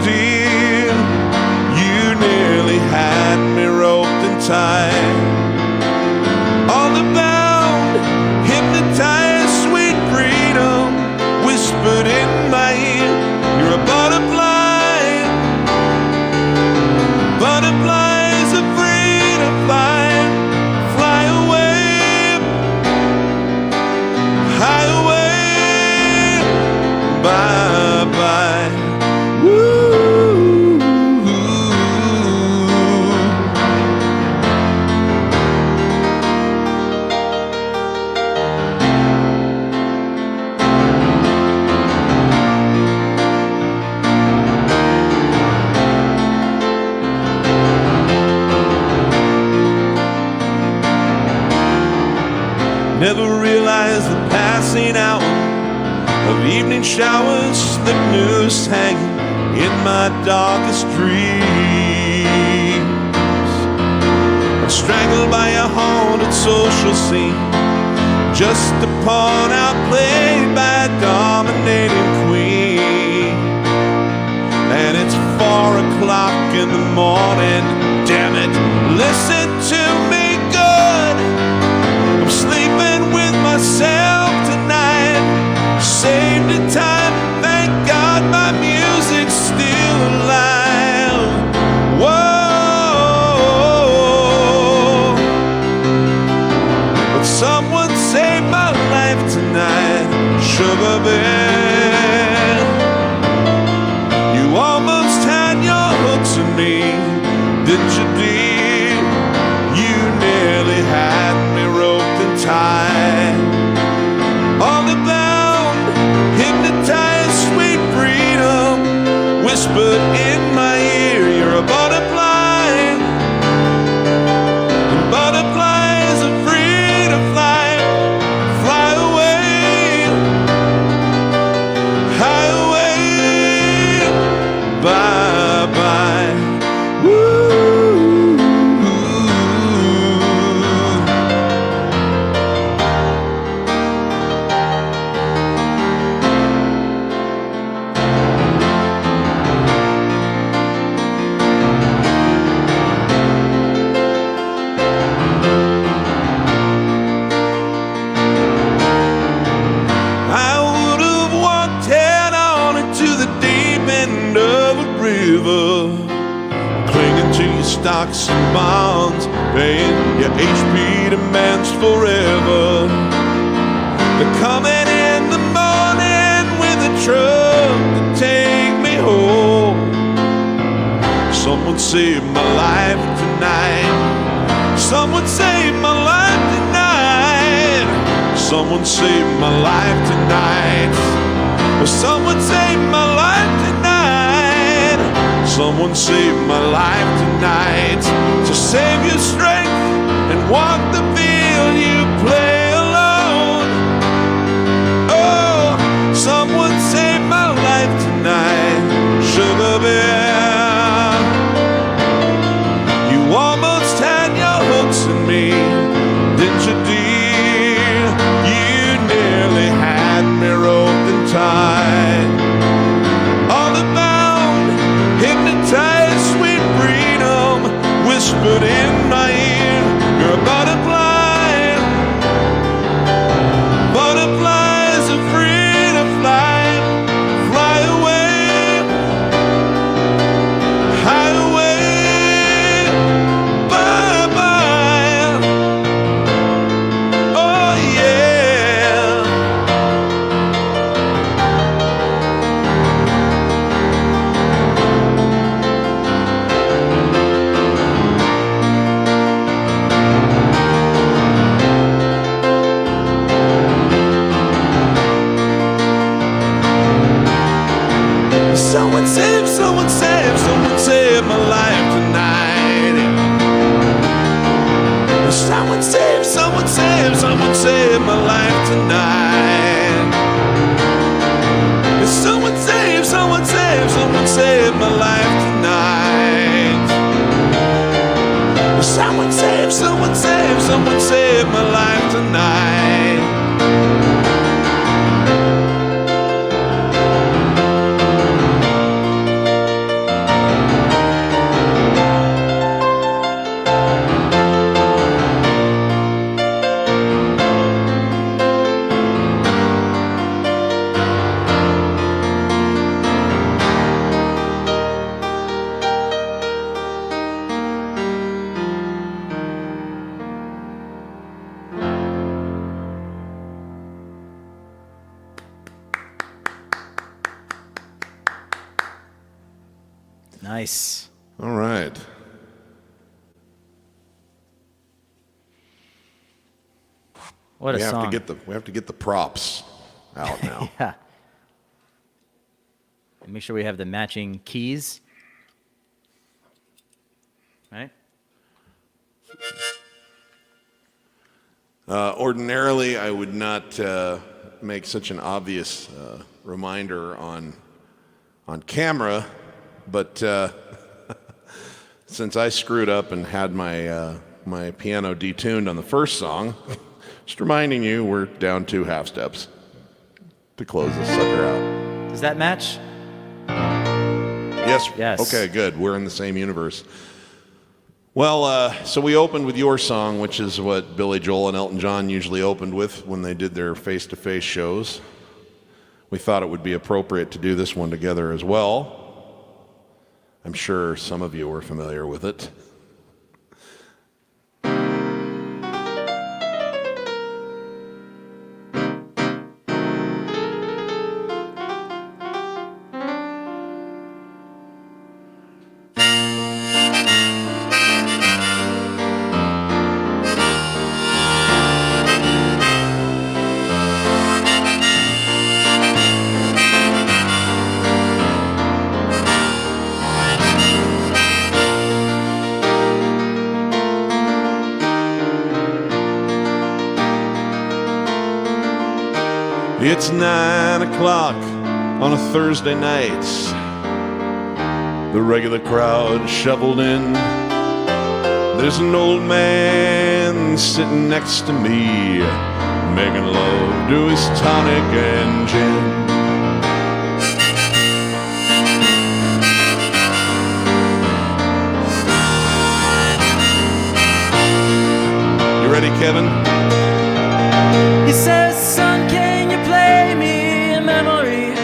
never realized the passing hour of evening showers, slip noose hanging in my darkest dreams. I'm strangled by a haunted social scene, just a pawn outplayed by a dominating queen. And it's 4 o'clock in the morning, damn it, listen to me good. I'm sleeping with myself tonight, saved in time, thank God my music's still alive. Whoa, but someone saved my life tonight, sugar bear. You almost had your hooks in me, didn't you, dear? You nearly had me roped and tied. On the bound, hypnotized, sweet freedom whispered in my ear, you're a butterfly, and butterflies are free to fly, fly away, high away, bye-bye. Stocks and bonds, paying your HP demands forever. They're coming in the morning with a truck to take me home. Someone saved my life tonight. Someone saved my life tonight. Someone saved my life tonight. Well, someone saved my life tonight. Someone saved my life tonight. So save your strength and walk the field you play alone. Oh, someone saved my life tonight, sugar bear. You almost had your hooks in me, didn't you, dear? You nearly had me roped and tied. All about hypnotized, sweet freedom whispered in my ear, you're a butterfly, butterflies are free to fly, fly away, high away, bye-bye. Oh yeah. Someone save, someone save, someone save my life tonight. Someone save, someone save, someone save my life tonight. Someone save, someone save, someone save my life tonight. Someone save, someone save, someone save my life tonight. Nice. All right. What a We have song. to get the props out now. Yeah. Make sure we have the matching keys. Right? Ordinarily, I would not make such an obvious reminder on camera, but since I screwed up and had my piano detuned on the first song, just reminding you we're down 2 half steps to close this sucker out. Does that match? Yes. Yes. Okay, good. We're in the same universe. Well, so we opened with your song, which is what Billy Joel and Elton John usually opened with when they did their face-to-face shows. We thought it would be appropriate to do this one together as well. I'm sure some of you are familiar with it. It's 9 o'clock on a Thursday night. The regular crowd shoveled in. There's an old man sitting next to me, making love to his tonic and gin. You ready, Kevin? He says, son, can you play me a memory?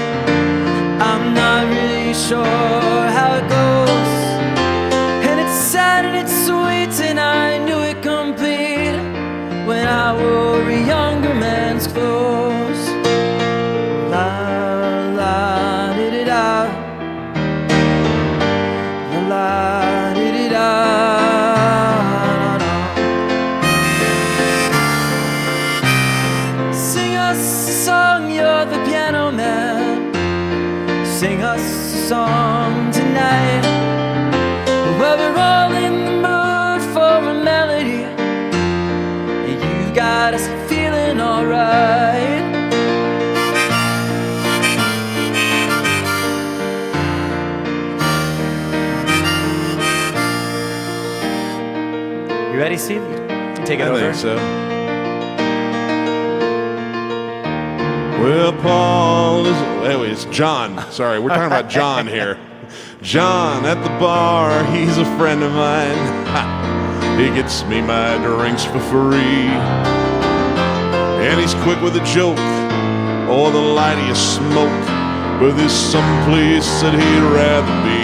I'm not really sure how it goes. And it's sad and it's sweet, and I knew it complete when I wore a younger man's clothes. La la di di da, la la di di da. Sing us a song tonight. Well, we're all in the mood for a melody, and you've got us feeling alright. You ready, Steve? Take it over. I think so. Well, Paul is... Anyway, it's John. Sorry, we're talking about John here. John at the bar, he's a friend of mine. Ha. He gets me my drinks for free. And he's quick with a joke, or the lightest smoke. But there's some place that he'd rather be.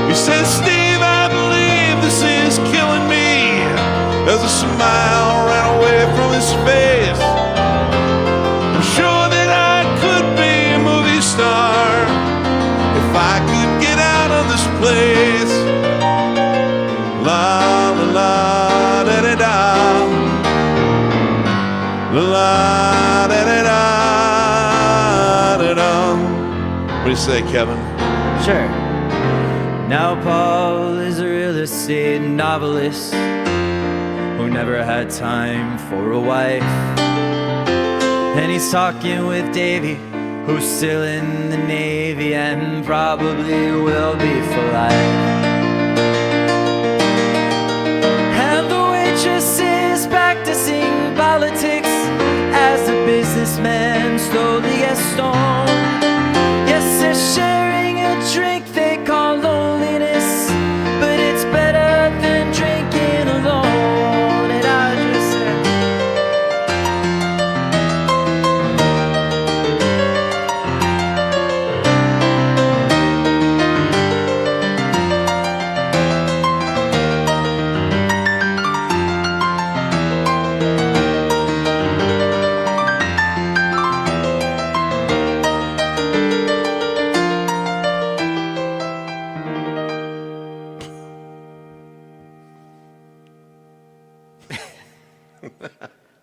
He says, Steve, I believe this is killing me. As a smile ran away from his face. I'm sure that I could be a movie star if I could get out of this place. La la la da da da, la la da da da da da. What do you say, Kevin? Sure. Now Paul is a real estate novelist who never had time for a wife. And he's talking with Davy, who's still in the Navy and probably will be for life. And the waitress is practicing politics as the businessman slowly gets stoned. Yes, they're sharing a drink they call loneliness, but it's better than drinking alone.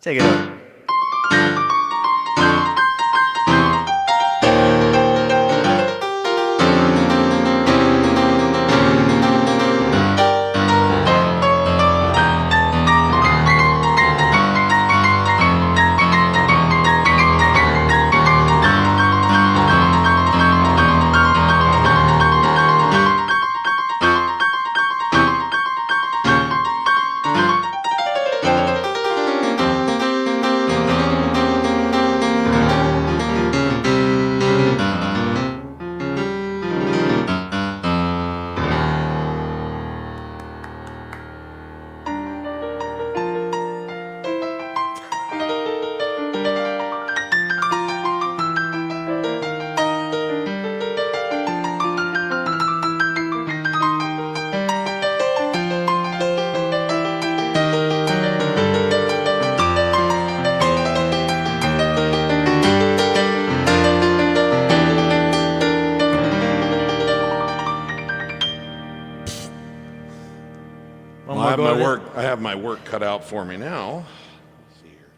Take it over. I have my work cut out for me now. Let's see here.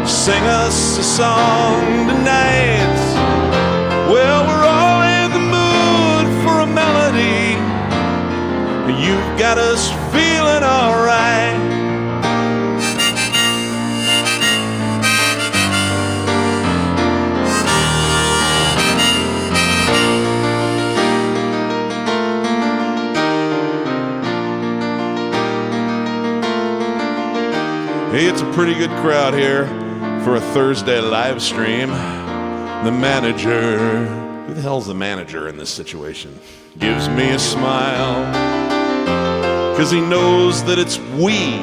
Sing us a song tonight. Well, we're all in the mood for a melody. You've got us feeling alright. Hey, it's a pretty good crowd here for a Thursday live stream. The manager, who the hell's the manager in this situation, gives me a smile, 'cause he knows that it's we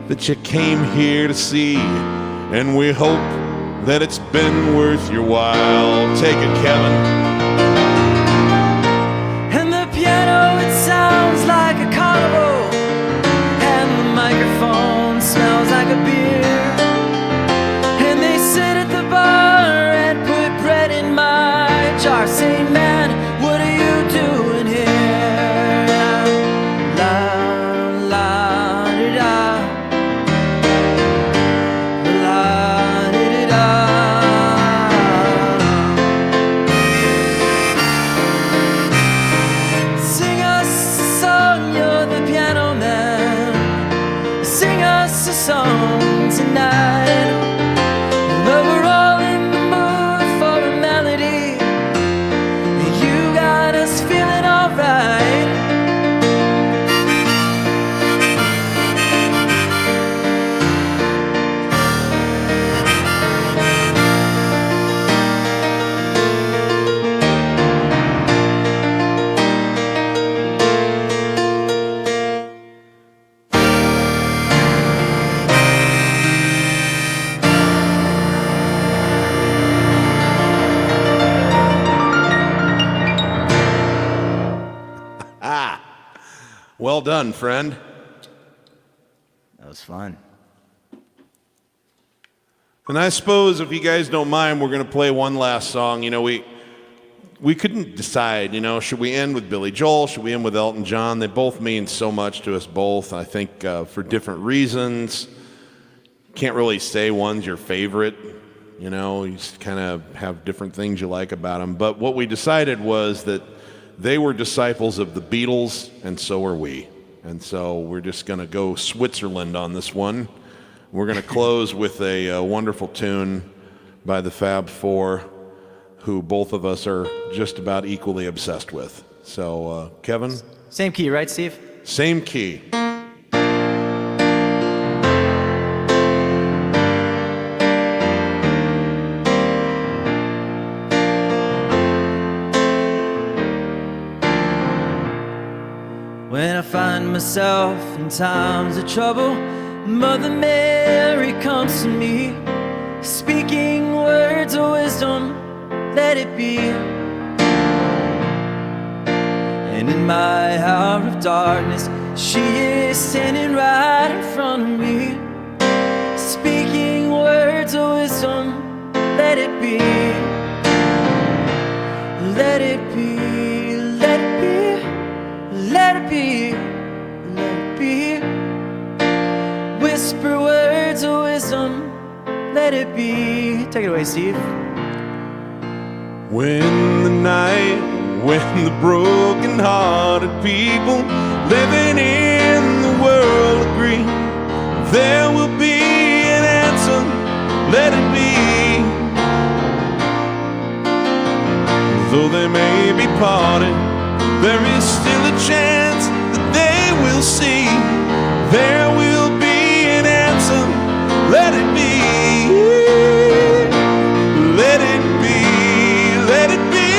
that you came here to see, and we hope that it's been worth your while. Take it, Kevin. And the piano, it sounds like a carnival, and the microphone smells like a beer. Sit at the bar and put bread in my jar. Say, man, what are you doing here? La, la, da, da. La, da, da, da. Sing us a song, you're the piano man. Sing us a song tonight. But we're all in the mood for a melody. You got us feeling alright. Well done, friend. That was fun. And I suppose if you guys don't mind, we're going to play one last song. You know, we couldn't decide, you know, should we end with Billy Joel? Should we end with Elton John? They both mean so much to us both, I think, for different reasons. Can't really say one's your favorite. You know, you just kind of have different things you like about them. But what we decided was that they were disciples of the Beatles, and so are we. And so we're just going to go Switzerland on this one. We're going to close with a wonderful tune by the Fab Four, who both of us are just about equally obsessed with. So, Kevin? Same key, right, Steve? Same key. When I find myself in times of trouble, Mother Mary comes to me, speaking words of wisdom, let it be. And in my hour of darkness, she is standing right in front of me, speaking words of wisdom, let it be. Let it be, let it be, let it be, let it be. Whisper words of wisdom, let it be. Take it away, Steve. When the night, when the broken-hearted people living in the world agree, there will be an answer, let it be. Though they may be parted, there is still a chance that they will see. There will be an answer, let it be. Let it be, let it be.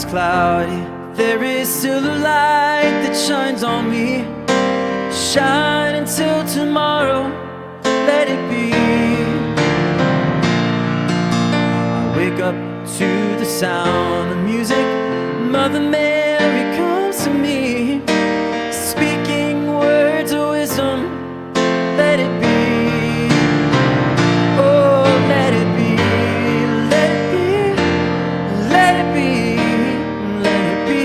is cloudy, there is still a light that shines on me. Shine until tomorrow, let it be. I wake up to the sound of music. Mother Mary comes to me, speaking words of wisdom, let it be. Oh, let it be, let it be, let it be, let it be.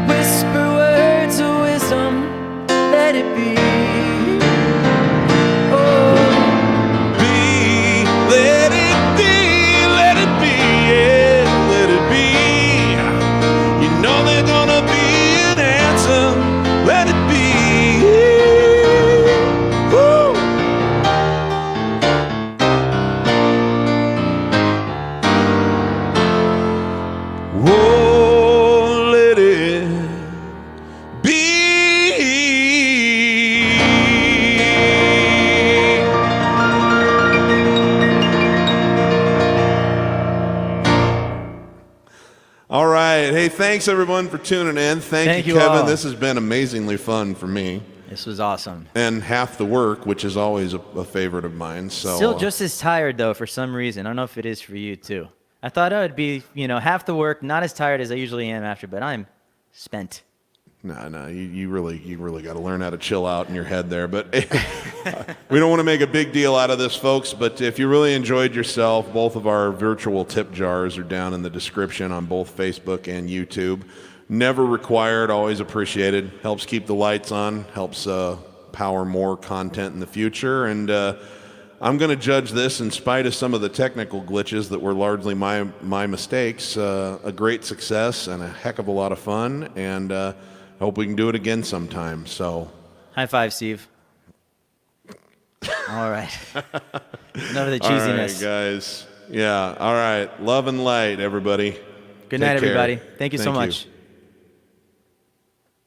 Whisper words of wisdom, let it be. Oh, Be, let it be, yeah, let it be. You know there's gonna be an answer, let it be. Woo! Whoa, let it be. All right. Hey, thanks everyone for tuning in. Thank you, you Kevin. all. This has been amazingly fun for me. this was awesome. And half the work, which is always a favorite of mine. So Still just as tired though for some reason. I don't know if it is for you too. I thought I would be, half the work, not as tired as I usually am after, but I'm spent. no, you really got to learn how to chill out in your head there. But we don't want to make a big deal out of this, folks. But if you really enjoyed yourself, both of our virtual tip jars are down in the description on both Facebook and YouTube. Never required, always appreciated. Helps keep the lights on, helps power more content in the future. And I'm going to judge this, in spite of some of the technical glitches that were largely my mistakes, a great success and a heck of a lot of fun. And I hope we can do it again sometime. So, High five, Steve. All right. Enough of the all right, cheesiness. guys. Yeah. All right. Love and light, everybody. Good night, Take care. everybody. Thank you so Thank much. you.